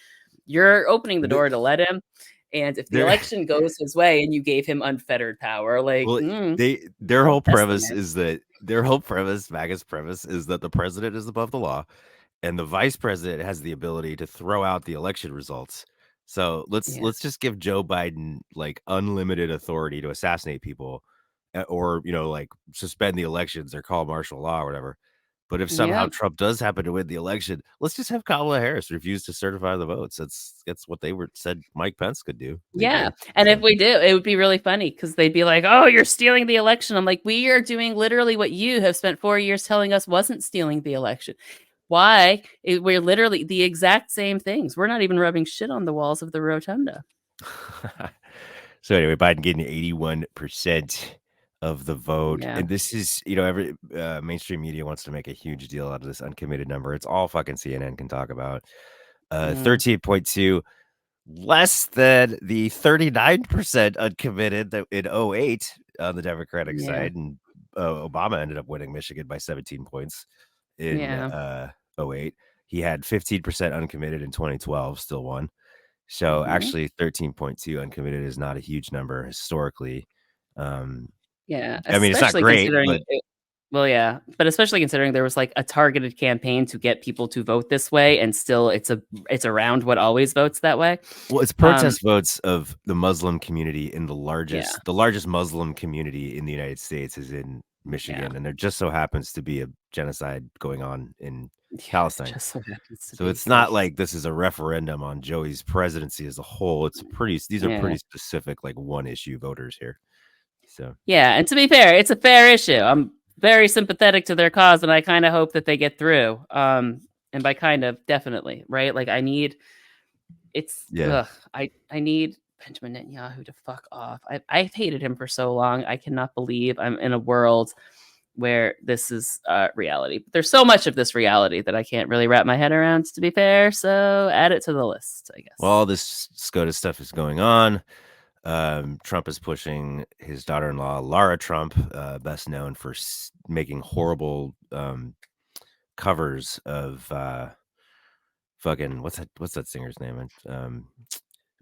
B: you're opening the door to let him. And if the election goes his way and you gave him unfettered power, like
A: their whole premise is that MAGA's premise is that the president is above the law, and the vice president has the ability to throw out the election results. So let's just give Joe Biden like unlimited authority to assassinate people, or like suspend the elections or call martial law or whatever. But if somehow Trump does happen to win the election, let's just have Kamala Harris refuse to certify the votes. That's what they said Mike Pence could do.
B: And if we do, it would be really funny, because they'd be like, oh, you're stealing the election. I'm like, we are doing literally what you have spent 4 years telling us wasn't stealing the election. Why? We're literally the exact same things. We're not even rubbing shit on the walls of the rotunda.
A: So anyway, Biden getting 81% of the vote, and this is every mainstream media wants to make a huge deal out of this uncommitted number. It's all fucking CNN can talk about. 13.2, less than the 39% uncommitted that in 08 on the Democratic side, and Obama ended up winning Michigan by 17 points in 08. He had 15% uncommitted in 2012, still won. So actually 13.2 uncommitted is not a huge number historically. I mean, it's not great,
B: but especially considering there was like a targeted campaign to get people to vote this way, and still it's around what always votes that way.
A: Well, it's protest votes of the Muslim community in the largest Muslim community in the United States is in Michigan, and there just so happens to be a genocide going on in Palestine. So it's not like this is a referendum on Joey's presidency as a whole. These are pretty specific, like one issue voters here. So
B: and to be fair, it's a fair issue. I'm very sympathetic to their cause, and I kind of hope that they get through. And by kind of, definitely, right? Like I need Benjamin Netanyahu to fuck off. I've hated him for so long. I cannot believe I'm in a world where this is reality. But there's so much of this reality that I can't really wrap my head around, to be fair. So add it to the list, I guess.
A: Well, all this SCOTUS stuff is going on. Trump is pushing his daughter-in-law, Lara Trump, best known for making horrible covers of fucking what's that singer's name?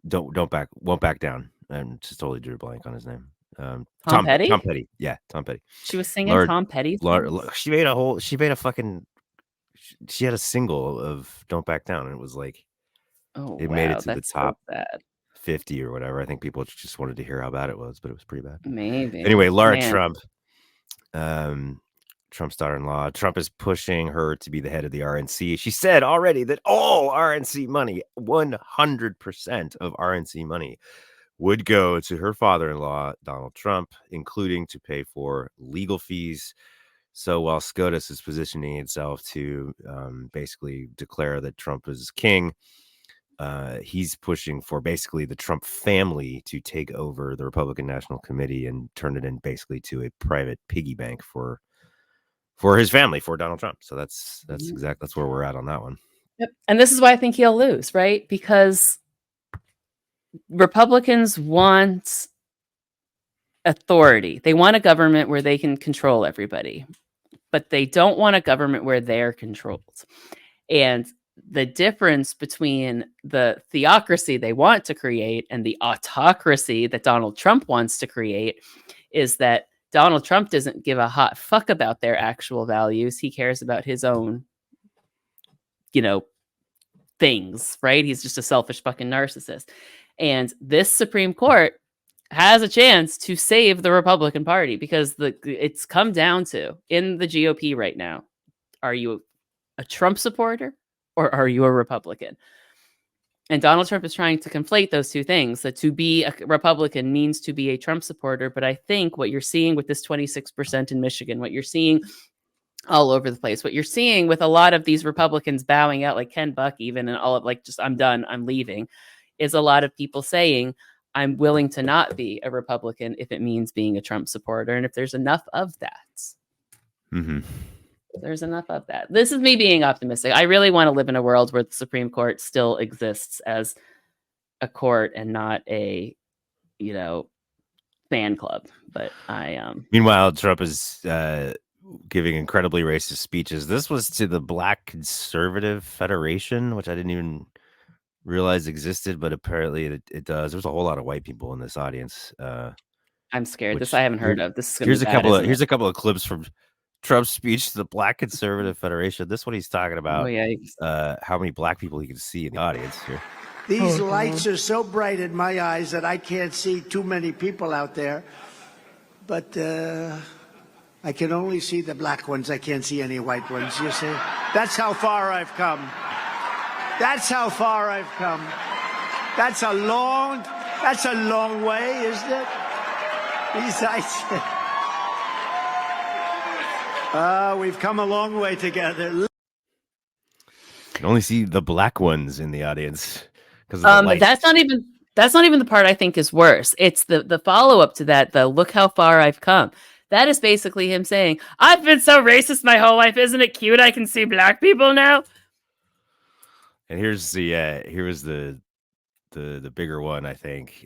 A: Won't back down. I'm just totally drew a blank on his name.
B: Tom Petty?
A: Tom Petty. Yeah, Tom Petty.
B: She was singing Tom Petty.
A: She had a single of Don't Back Down, and it was like made it to the top 50 or whatever. I think people just wanted to hear how bad it was, but it was pretty bad.
B: Maybe.
A: Anyway, Lara Trump, Trump's daughter-in-law. Trump is pushing her to be the head of the RNC. She said already that all RNC money, 100% of RNC money, would go to her father-in-law, Donald Trump, including to pay for legal fees. So while SCOTUS is positioning itself to basically declare that Trump is king, he's pushing for basically the Trump family to take over the Republican National Committee and turn it in basically to a private piggy bank for his family, for Donald Trump. So that's where we're at on that one.
B: Yep. And this is why I think he'll lose, right? Because Republicans want authority. They want a government where they can control everybody, but they don't want a government where they're controlled. And the difference between the theocracy they want to create and the autocracy that Donald Trump wants to create is that Donald Trump doesn't give a hot fuck about their actual values. He cares about his own, things, right? He's just a selfish fucking narcissist. And this Supreme Court has a chance to save the Republican Party, because it's come down to, in the GOP right now, are you a Trump supporter or are you a Republican? And Donald Trump is trying to conflate those two things, that to be a Republican means to be a Trump supporter. But I think what you're seeing with this 26% in Michigan, what you're seeing all over the place, what you're seeing with a lot of these Republicans bowing out, like Ken Buck even, and all of like, just, I'm done, I'm leaving, is a lot of people saying, I'm willing to not be a Republican if it means being a Trump supporter. And if there's enough of that, there's enough of that. This is me being optimistic. I really want to live in a world where the Supreme Court still exists as a court and not a, fan club. But
A: Meanwhile, Trump is giving incredibly racist speeches. This was to the Black Conservative Federation, which I didn't even realize existed, but apparently it does. There's a whole lot of white people in this audience.
B: I'm scared. This I haven't heard of. This is
A: here's a couple of clips from Trump's speech to the Black Conservative Federation. This is what he's talking about. How many black people he can see in the audience here.
D: These lights are so bright in my eyes that I can't see too many people out there. But I can only see the black ones. I can't see any white ones, you see. That's how far I've come. That's how far I've come. That's a long way, isn't it? These lights. We've come a long way together.
A: You can only see the black ones in the audience because of the lights.
B: That's not even the part I think is worse. It's the follow-up to that, the look how far I've come. That is basically him saying, I've been so racist my whole life. Isn't it cute? I can see black people now.
A: And here's the bigger one, I think,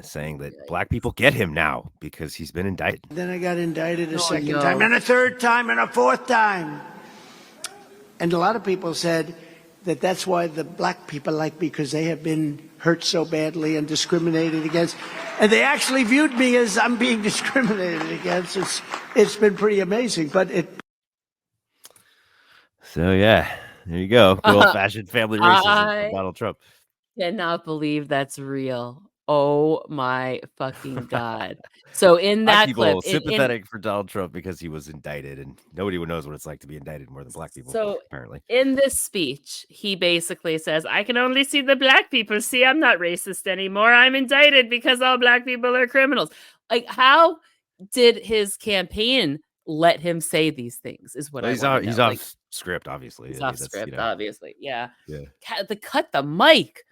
A: saying that black people get him now because he's been indicted.
D: Then I got indicted a second time, and a third time, and a fourth time. And a lot of people said that that's why the black people like me, because they have been hurt so badly and discriminated against. And they actually viewed me as I'm being discriminated against. It's been pretty amazing, but
A: So yeah, there you go. Good old-fashioned family racism from Donald Trump.
B: Cannot believe that's real. Oh my fucking God. So in that clip,
A: sympathetic for Donald Trump because he was indicted, and nobody knows what it's like to be indicted more than black people.
B: So
A: apparently,
B: in this speech, he basically says, I can only see the black people. See, I'm not racist anymore. I'm indicted because all black people are criminals. Like, how did his campaign let him say these things is what he's
A: off script, obviously.
B: He's off script, obviously. Yeah. Cut the mic.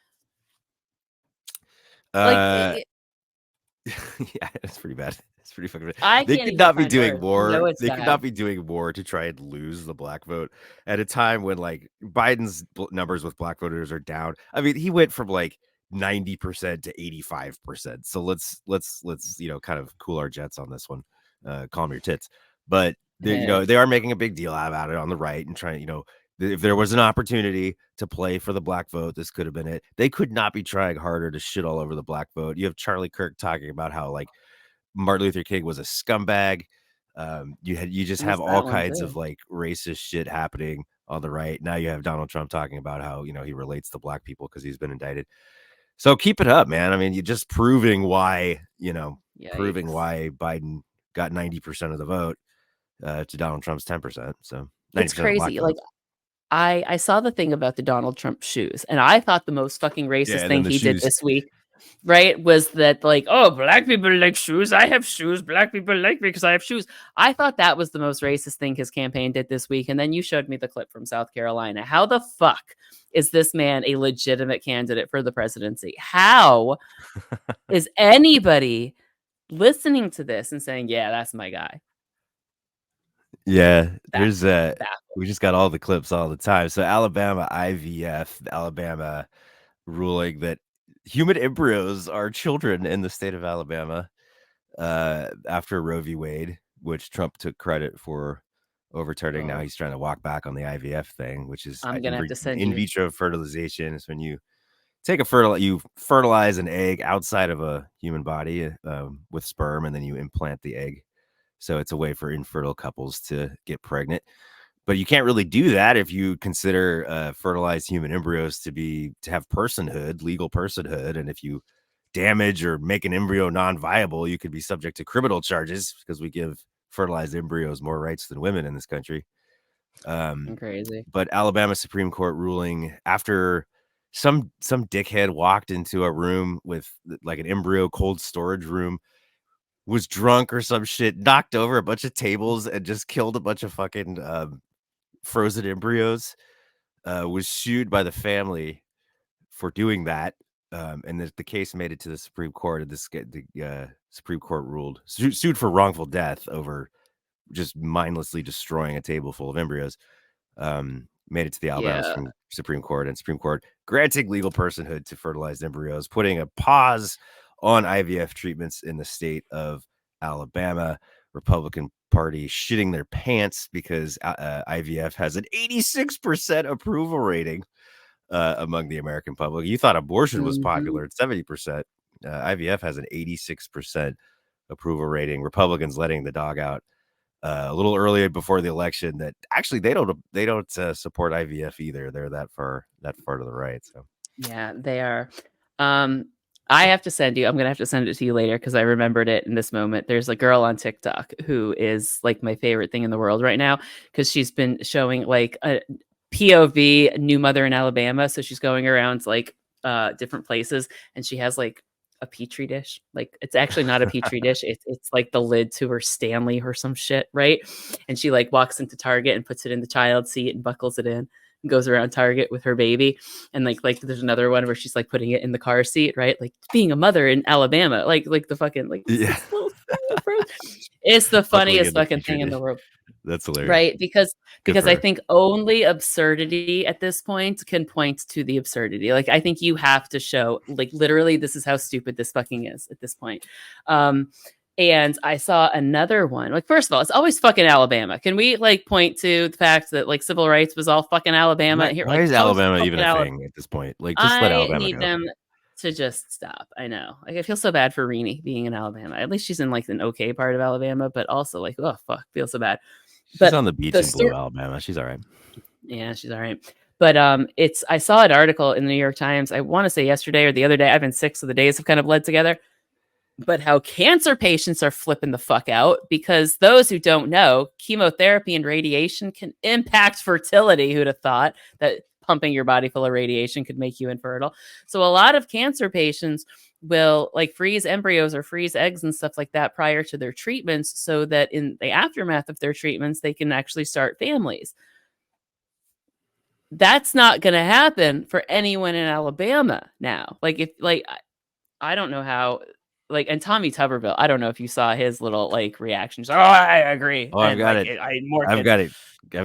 A: Yeah, it's pretty bad. It's pretty fucking bad. They could not be doing more. They could not be doing more to try and lose the black vote at a time when like Biden's numbers with black voters are down. I mean, he went from like 90% to 85%. So let's kind of cool our jets on this one. Calm your tits. But they are making a big deal about it on the right and trying, if there was an opportunity to play for the black vote, this could have been it. They could not be trying harder to shit all over the black vote. You have Charlie Kirk talking about how like Martin Luther King was a scumbag. You just have all kinds of like racist shit happening on the right. Now you have Donald Trump talking about how, he relates to black people because he's been indicted. So keep it up, man. I mean, you're just proving why, why Biden got 90% of the vote to Donald Trump's 10%. So
B: it's crazy. Like, I saw the thing about the Donald Trump shoes, and I thought the most fucking racist thing he did this week, right, was that like, oh, black people like shoes. I have shoes. Black people like me because I have shoes. I thought that was the most racist thing his campaign did this week. And then you showed me the clip from South Carolina. How the fuck is this man a legitimate candidate for the presidency? How is anybody listening to this and saying, yeah, that's my guy?
A: Yeah, we just got all the clips all the time. So Alabama IVF, the Alabama ruling that human embryos are children in the state of Alabama after Roe v. Wade, which Trump took credit for overturning. Now he's trying to walk back on the IVF thing, which is
B: I'm gonna have to send
A: in vitro fertilization. Is when you take you fertilize an egg outside of a human body with sperm, and then you implant the egg. So it's a way for infertile couples to get pregnant. But you can't really do that if you consider fertilized human embryos to have personhood, legal personhood. And if you damage or make an embryo non-viable, you could be subject to criminal charges because we give fertilized embryos more rights than women in this country.
B: Crazy.
A: But Alabama Supreme Court ruling after some dickhead walked into a room with like an embryo cold storage room, was drunk or some shit, knocked over a bunch of tables and just killed a bunch of fucking frozen embryos, was sued by the family for doing that. And the case made it to the Supreme Court, and the Supreme Court ruled sued for wrongful death over just mindlessly destroying a table full of embryos. Made it to the Alabama Supreme Court, and Supreme Court granting legal personhood to fertilized embryos, putting a pause on IVF treatments in the state of Alabama. Republican Party shitting their pants because IVF has an 86% approval rating among the American public. You thought abortion was popular at 70%. IVF has an 86% approval rating. Republicans letting the dog out a little earlier before the election that actually they don't support IVF either. They're that far to the right. So
B: yeah, they are. I have to send you. I'm gonna have to send it to you later because I remembered it in this moment. There's a girl on TikTok who is like my favorite thing in the world right now because she's been showing like a POV new mother in Alabama. So she's going around like different places, and she has like a petri dish. Like it's actually not a petri dish. It's like the lid to her Stanley or some shit, right? And she like walks into Target and puts it in the child seat and buckles it in and goes around Target with her baby. And like there's another one where she's like putting it in the car seat, right? Like being a mother in Alabama, like the fucking like
A: yeah.
B: It's the funniest fucking thing in the world.
A: That's hilarious.
B: Right? Because I think only absurdity at this point can point to the absurdity. Like I think you have to show like literally this is how stupid this fucking is at this point. And I saw another one. Like first of all, it's always fucking Alabama. Can we like point to the fact that like civil rights was all fucking Alabama?
A: Why is Alabama even a thing at this point? Like just let Alabama
B: go. I need them to just stop. I know. Like I feel so bad for Renee being in Alabama. At least she's in like an okay part of Alabama, but also like oh fuck, feel so bad.
A: She's on the beach in Blue, Alabama. She's all right.
B: Yeah, she's all right. But I saw an article in the New York Times, I want to say yesterday or the other day. I've been sick, so the days have kind of bled together. But how cancer patients are flipping the fuck out because those who don't know, chemotherapy and radiation can impact fertility. Who'd have thought that pumping your body full of radiation could make you infertile? So a lot of cancer patients will like freeze embryos or freeze eggs and stuff like that prior to their treatments so that in the aftermath of their treatments, they can actually start families. That's not going to happen for anyone in Alabama now. Like if like, I don't know how, like, and Tommy Tuberville, I don't know if you saw his little like reaction. Oh, I agree.
A: Oh, I've got it. I've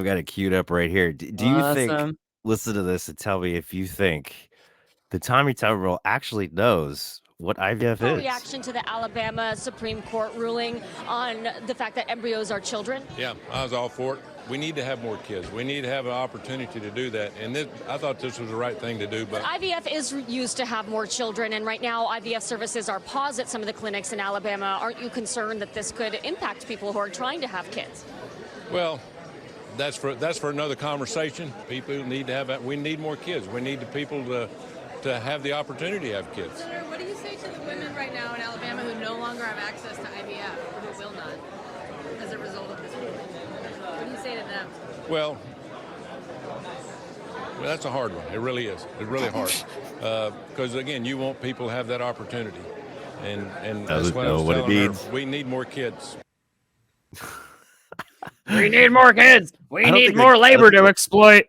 A: got it queued up right here. Do you think, listen to this and tell me if you think that Tommy Tuberville actually knows what IVF is?
E: Reaction to the Alabama Supreme Court ruling on the fact that embryos are children?
F: Yeah, I was all for it. We need to have more kids. We need to have an opportunity to do that. And I thought this was the right thing to do. But
E: IVF is used to have more children. And right now, IVF services are paused at some of the clinics in Alabama. Aren't you concerned that this could impact people who are trying to have kids?
F: Well, that's for another conversation. People need to have, we need more kids. We need the people to have the opportunity to have kids.
G: Senator, what do you say to the women right now in Alabama who no longer have access to IVF, or who will not, as a result of this ruling? What do you say to them?
F: Well, that's a hard one. It really is. It's really hard. Because, again, you want people to have that opportunity. And that's what I was telling her. We need more kids.
B: We need more kids. We need more labor to exploit.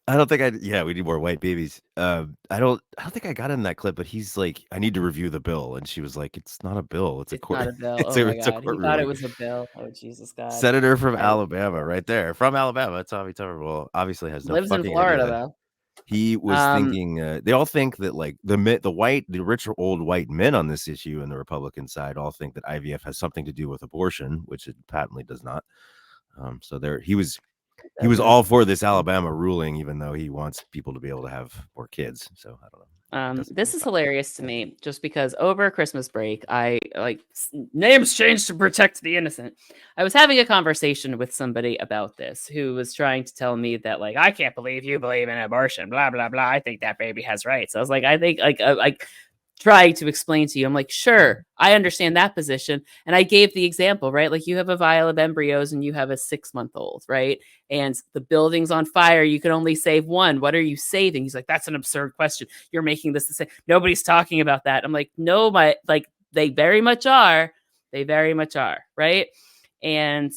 A: I don't think we need more white babies. I don't think I got in that clip, but he's like, I need to review the bill. And she was like, it's not a bill. It's a court.
B: Not a bill.
A: It's a court
B: he thought it was a bill. Oh, Jesus God.
A: Senator from Alabama, right there. From Alabama. Tommy Tuberville obviously has no
B: lives
A: fucking
B: in Florida,
A: idea.
B: though.
A: He was thinking, they all think that like the rich old white men on this issue and the Republican side all think that IVF has something to do with abortion, which it patently does not. So he was all for this Alabama ruling, even though he wants people to be able to have more kids. So I don't know.
B: This is hilarious to me, just because over Christmas break, I like names changed to protect the innocent. I was having a conversation with somebody about this who was trying to tell me that like, I can't believe you believe in abortion, blah, blah, blah. I think that baby has rights. I was like, I think like trying to explain to you. I'm like, sure, I understand that position. And I gave the example, right? Like you have a vial of embryos and you have a 6-month-old, right? And the building's on fire. You can only save one. What are you saving? He's like, that's an absurd question. You're making this the same. Nobody's talking about that. I'm like, no, they very much are. They very much are, right? And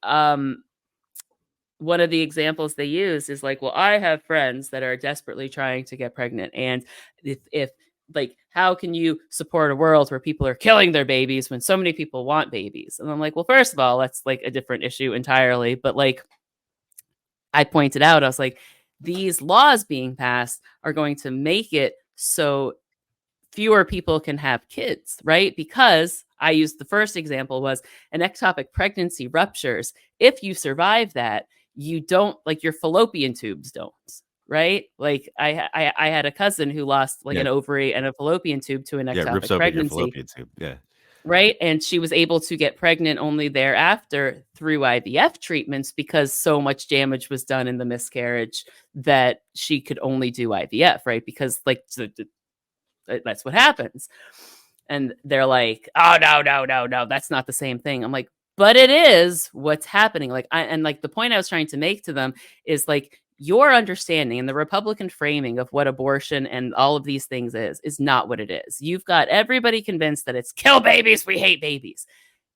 B: one of the examples they use is like, well, I have friends that are desperately trying to get pregnant. And if like, how can you support a world where people are killing their babies when so many people want babies? And I'm like, well, first of all, that's like a different issue entirely. But like, I pointed out, I was like, these laws being passed are going to make it so fewer people can have kids, right? Because I used the first example was an ectopic pregnancy ruptures. If you survive that, you don't, like, your fallopian tubes don't, right? Like I had a cousin who lost like an ovary and a fallopian tube to an ectopic
A: rips open
B: pregnancy.
A: your fallopian tube. Yeah.
B: Right. And she was able to get pregnant only thereafter through IVF treatments because so much damage was done in the miscarriage that she could only do IVF, right? Because like that's what happens. And they're like, oh, no, that's not the same thing. I'm like, but it is what's happening. Like, the point I was trying to make to them is like, your understanding and the Republican framing of what abortion and all of these things is not what it is. You've got everybody convinced that it's kill babies, we hate babies.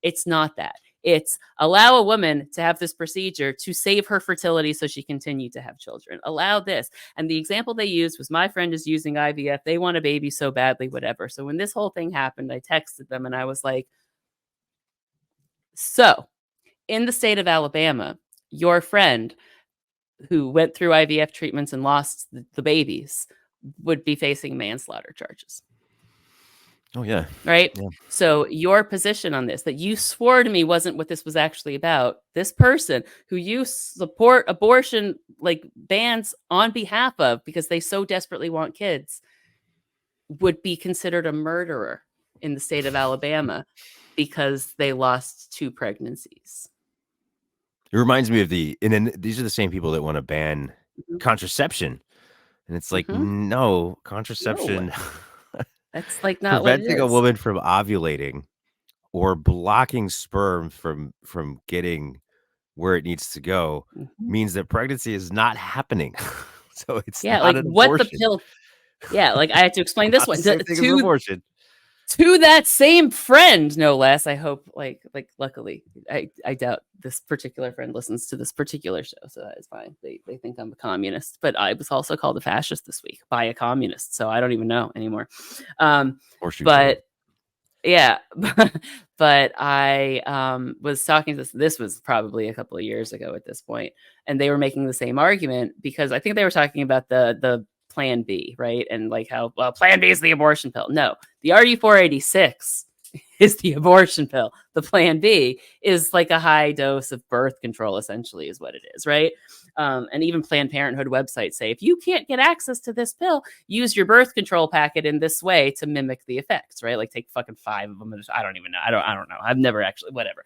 B: It's not that. It's allow a woman to have this procedure to save her fertility so she continue to have children. Allow this. And the example they used was my friend is using IVF. They want a baby so badly, whatever. So when this whole thing happened, I texted them and I was like, so in the state of Alabama, your friend who went through IVF treatments and lost the babies would be facing manslaughter charges.
A: Oh, yeah.
B: Right.
A: Yeah.
B: So your position on this, that you swore to me wasn't what this was actually about. This person who you support abortion like bans on behalf of because they so desperately want kids would be considered a murderer in the state of Alabama because they lost 2 pregnancies.
A: It reminds me of and then these are the same people that want to ban contraception. And it's like, no, contraception.
B: No. That's like not what it is.
A: Preventing a woman from ovulating or blocking sperm from getting where it needs to go means that pregnancy is not happening. So it's not
B: like
A: an
B: what
A: abortion.
B: the pill. Yeah, like I had to explain this one
A: to abortion.
B: To that same friend, no less. I hope, like luckily, I doubt this particular friend listens to this particular show, so that is fine. They think I'm a communist, but I was also called a fascist this week by a communist, so I don't even know anymore. But I was talking to this was probably a couple of years ago at this point, and they were making the same argument because I think they were talking about the Plan B, right? And like how, well, Plan B is the abortion pill. No, the RU486 is the abortion pill. The Plan B is like a high dose of birth control, essentially, is what it is, right? And even Planned Parenthood websites say, if you can't get access to this pill, use your birth control packet in this way to mimic the effects, right? Like take fucking 5 of them. I don't even know. I don't know. I've never actually, whatever.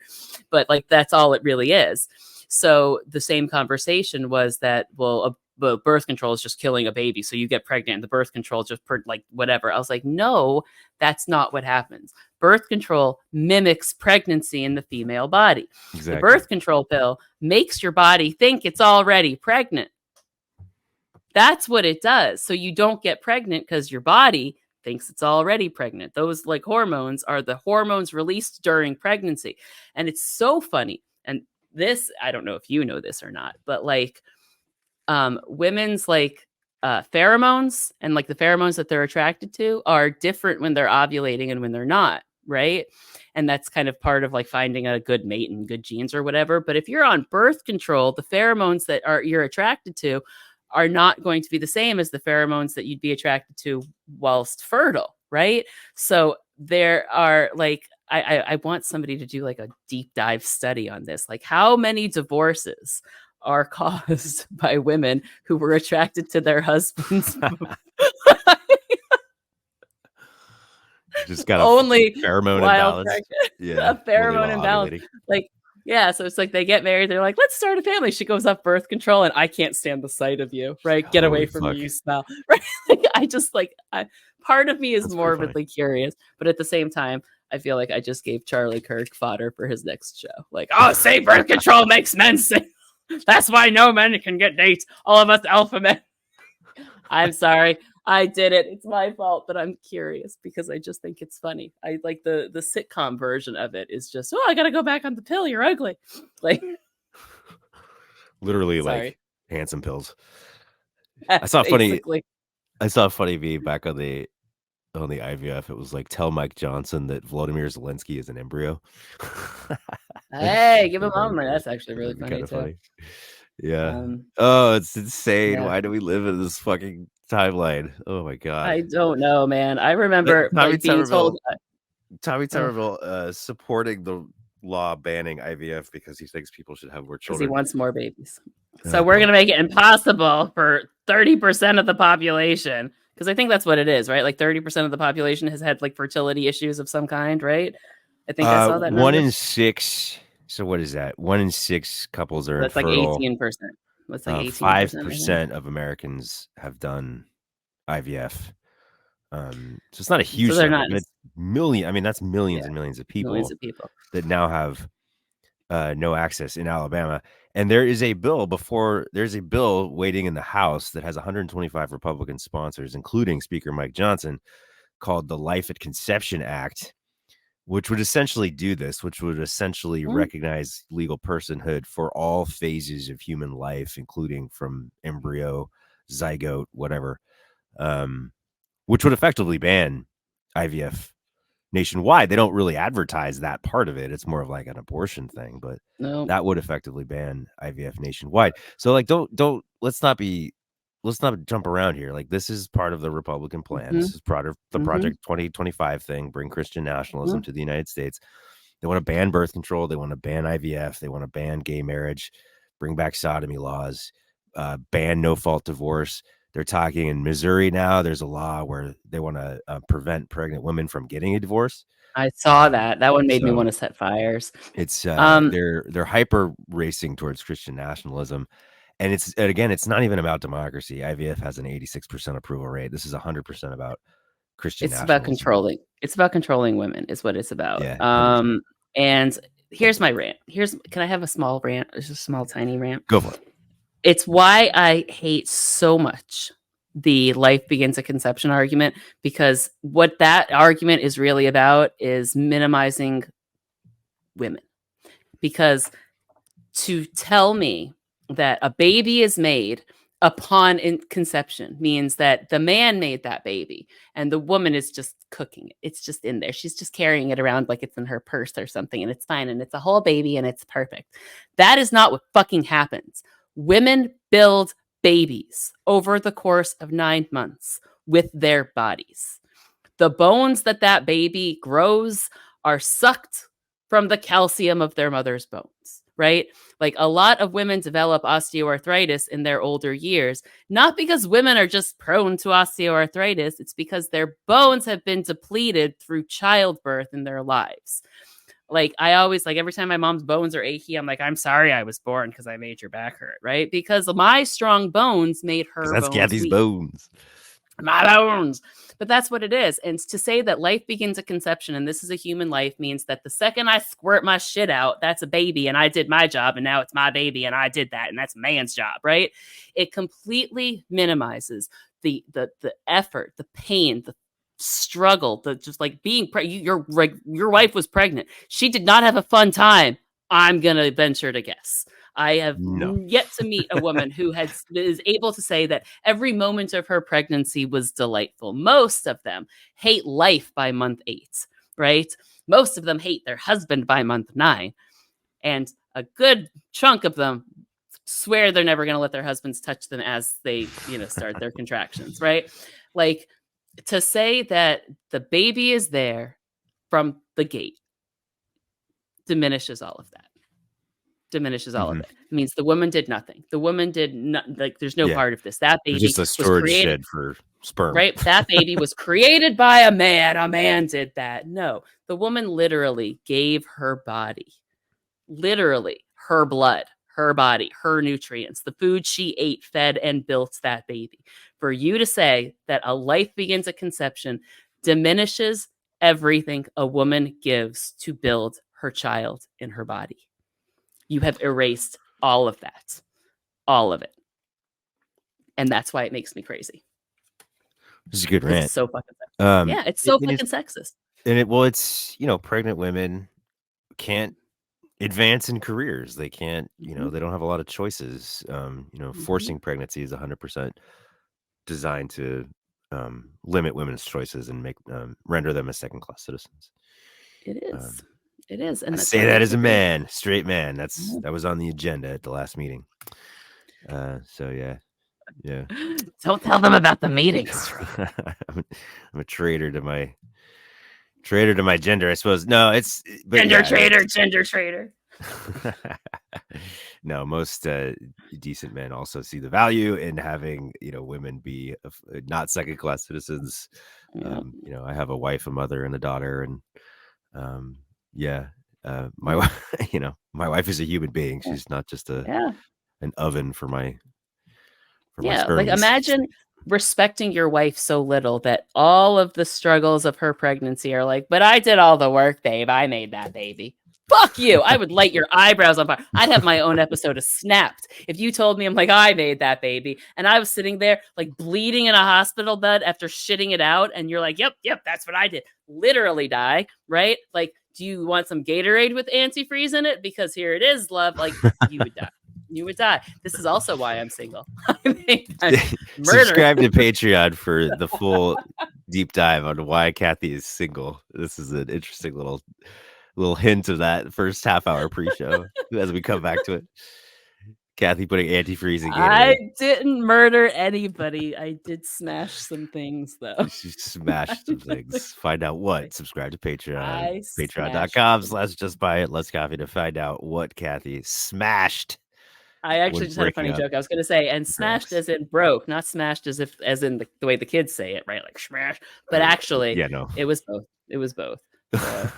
B: But like, that's all it really is. So the same conversation was that, well, but birth control is just killing a baby. So you get pregnant and the birth control just like whatever. I was like, no, that's not what happens. Birth control mimics pregnancy in the female body. Exactly. The birth control pill makes your body think it's already pregnant. That's what it does. So you don't get pregnant because your body thinks it's already pregnant. Those like hormones are the hormones released during pregnancy. And it's so funny. And this, I don't know if you know this or not, but like, women's like pheromones and like the pheromones that they're attracted to are different when they're ovulating and when they're not, right? And that's kind of part of like finding a good mate and good genes or whatever. But if you're on birth control, the pheromones that you're attracted to are not going to be the same as the pheromones that you'd be attracted to whilst fertile, right? So there are like, I want somebody to do like a deep dive study on this. Like how many divorces are caused by women who were attracted to their husbands.
A: Just got only pheromone imbalance.
B: Yeah, a pheromone imbalance. Like Yeah, so it's like they get married. They're like, let's start a family. She goes off birth control, and I can't stand the sight of you. Right, get away from me, you smell. Right, like, I just like part of me is morbidly curious, but at the same time, I feel like I just gave Charlie Kirk fodder for his next show. Like, oh, say birth control makes men sick. That's why no men can get dates. All of us alpha men. I'm sorry. I did it. It's my fault, but I'm curious because I just think it's funny. I like the sitcom version of it is just, oh, I got to go back on the pill. You're ugly. Like,
A: literally, like handsome pills. I saw a funny meme back on the IVF. It was like, tell Mike Johnson that Volodymyr Zelensky is an embryo.
B: Hey, give him all money. That's actually really funny too.
A: Funny. Yeah. Oh, it's insane. Yeah. Why do we live in this fucking timeline? Oh my god.
B: I don't know, man. I remember being told
A: Tommy Tuberville supporting the law banning IVF because he thinks people should have more children.
B: Because he wants more babies. So we're gonna make it impossible for 30% of the population. Because I think that's what it is, right? Like 30% of the population has had like fertility issues of some kind, right? I think I saw that number.
A: 1 in 6. So what is that? 1 in 6 couples are infertile.
B: Like 18%. That's like
A: 18%. 5% of Americans have done IVF. So it's not a huge.
B: So they're not.
A: It's million. I mean, that's millions and millions of people.
B: Millions of people
A: that now have no access in Alabama. And there is a bill waiting in the House that has 125 Republican sponsors, including Speaker Mike Johnson, called the Life at Conception Act, which would essentially do this, which would essentially recognize legal personhood for all phases of human life, including from embryo, zygote, whatever, which would effectively ban IVF nationwide. They don't really advertise that part of it. It's more of like an abortion thing, but that would effectively ban IVF nationwide. So like, let's not jump around here. Like, this is part of the Republican plan. This is part of the Project 2025 thing, bring Christian nationalism to the United States. They want to ban birth control. They want to ban IVF. They want to ban gay marriage, bring back sodomy laws, ban no-fault divorce. They're talking in Missouri now. There's a law where they want to prevent pregnant women from getting a divorce.
B: I saw that. That one made me want to set fires.
A: It's they're hyper racing towards Christian nationalism. And it's not even about democracy. IVF has an 86% approval rate. This is 100% about Christian nationalism.
B: About controlling. It's about controlling women is what it's about.
A: Yeah,
B: and here's my rant. Can I have a small rant? It's a small, tiny rant.
A: Go for it.
B: It's why I hate so much the life begins at conception argument, because what that argument is really about is minimizing women. Because to tell me that a baby is made upon conception means that the man made that baby and the woman is just cooking it. It's just in there. She's just carrying it around like it's in her purse or something, and it's fine, and it's a whole baby and it's perfect. That is not what fucking happens. Women build babies over the course of 9 months with their bodies. The bones that baby grows are sucked from the calcium of their mother's bones, right? Like, a lot of women develop osteoarthritis in their older years, not because women are just prone to osteoarthritis. It's because their bones have been depleted through childbirth in their lives. Like, I always, like, every time my mom's bones are achy, I'm like, I'm sorry I was born because I made your back hurt, right? Because my strong bones made her bones.
A: That's Cathy's bones.
B: My bones. But that's what it is. And to say that life begins at conception and this is a human life means that the second I squirt my shit out, that's a baby and I did my job and now it's my baby and I did that and that's a man's job, right? It completely minimizes the effort, the pain, the struggle, the just like being your wife was pregnant. She did not have a fun time. I'm gonna venture to guess. I have yet to meet a woman who is able to say that every moment of her pregnancy was delightful. Most of them hate life by month 8, right? Most of them hate their husband by month 9, and a good chunk of them swear they're never going to let their husbands touch them as they, start their contractions, right? Like, to say that the baby is there from the gate diminishes all of that. Of it. It means the woman did nothing. The woman did not, like, there's no part of this. That baby
A: just a storage shed for sperm.
B: Right? That baby was created by a man. A man did that. No, the woman literally gave her body literally her blood, her body, her nutrients, the food she ate, fed, and built that baby. For you to say that a life begins at conception diminishes everything a woman gives to build her child in her body. You have erased all of that, all of it. And that's why it makes me crazy.
A: This is a good rant.
B: It's so fucking sexist. Yeah, it's so fucking sexist.
A: And it's, pregnant women can't advance in careers. They can't, they don't have a lot of choices. Forcing pregnancy is 100% designed to limit women's choices and make render them as second-class citizens.
B: It is. It is.
A: And I say that as a man, straight man. That was on the agenda at the last meeting. So yeah.
B: Don't tell them about the meetings.
A: I'm a traitor to my gender, I suppose. No, it's
B: gender traitor.
A: No, most decent men also see the value in having women be not second class citizens. I have a wife, a mother, and a daughter, and my wife, my wife is a human being. She's not just an oven for my spermies.
B: Like imagine respecting your wife so little that all of the struggles of her pregnancy are like, but I did all the work, babe. I made that baby. Fuck you. I would light your eyebrows on fire. I'd have my own episode of Snapped if you told me I'm like, I made that baby. And I was sitting there like bleeding in a hospital bed after shitting it out. And you're like, yep, that's what I did. Literally die, right? Like, do you want some Gatorade with antifreeze in it? Because here it is, love. Like, you would die. You would die. This is also why I'm single.
A: Subscribe to Patreon for the full deep dive on why Cathy is single. This is an interesting little hint of that first half hour pre-show as we come back to it. Cathy putting antifreeze in Gatorade.
B: I didn't murder anybody. I did smash some things, though.
A: She smashed some things. Find out what. Subscribe to Patreon. Patreon.com/justbuyit.lesscoffee to find out what Cathy smashed.
B: I actually just had a funny joke I was going to say, and smashed as in broke, not smashed as in the way the kids say it, right? Like smash. But actually, it was both. It was both. So.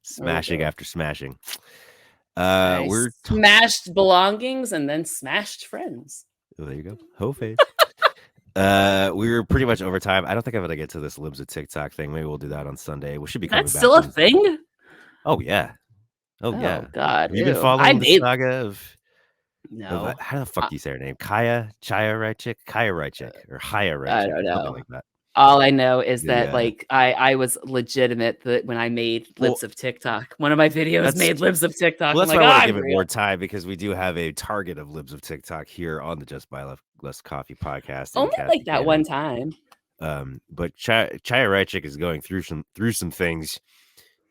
A: Smashing after smashing.
B: We're smashed belongings and then smashed friends.
A: Oh, there you go. Ho face. We were pretty much over time. I don't think I'm gonna get to this libs of TikTok thing. Maybe we'll do that on Sunday. We should be coming back.
B: That's still a thing?
A: Oh yeah. Oh yeah.
B: God.
A: Have you been following the saga of
B: no.
A: How the fuck do you say her name? Chaya Raichik, or Chaya Raichik.
B: I don't know.
A: Something like that.
B: All I know is that like I was legitimate when I made libs of TikTok. One of my videos made libs of TikTok.
A: Well, that's why I want to give it more time because we do have a target of libs of TikTok here on the Just Buy Less Coffee podcast.
B: Only like that one time.
A: But Chaya Raichik is going through some things.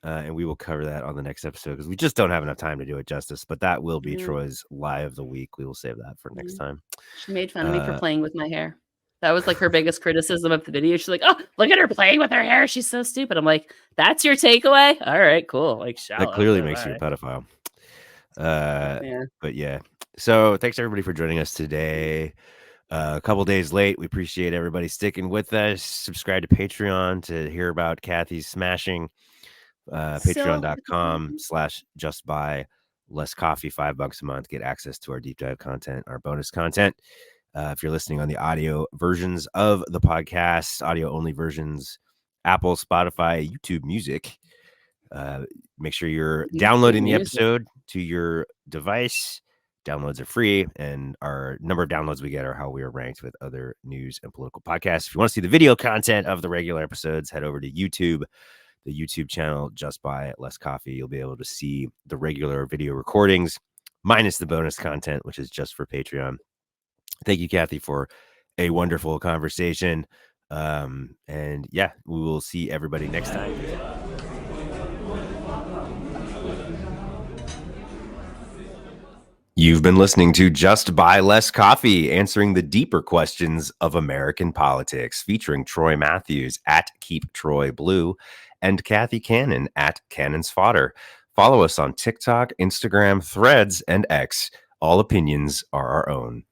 A: And we will cover that on the next episode because we just don't have enough time to do it justice. But that will be Troy's lie of the week. We will save that for next time.
B: She made fun of me for playing with my hair. That was like her biggest criticism of the video. She's like, "Oh, look at her playing with her hair. She's so stupid." I'm like, "That's your takeaway? All right, cool." Like,
A: that clearly makes you a pedophile. But yeah. So thanks everybody for joining us today. A couple days late. We appreciate everybody sticking with us. Subscribe to Patreon to hear about Cathy's smashing. Patreon.com/justbuylesscoffee, $5 a month. Get access to our deep dive content, our bonus content. If you're listening on the audio versions of the podcast, audio only versions, Apple, Spotify, YouTube Music, make sure you're downloading the episode to your device. Downloads are free, and our number of downloads we get are how we are ranked with other news and political podcasts. If you want to see the video content of the regular episodes, head over to YouTube. The YouTube channel, Just Buy Less Coffee. You'll be able to see the regular video recordings minus the bonus content, which is just for Patreon. Thank you, Cathy, for a wonderful conversation. And yeah, we will see everybody next time. You've been listening to Just Buy Less Coffee, answering the deeper questions of American politics, featuring Troy Matthews at Keep Troy Blue and Cathy Cannon at Cannon's Fodder. Follow us on TikTok, Instagram, Threads, and X. All opinions are our own.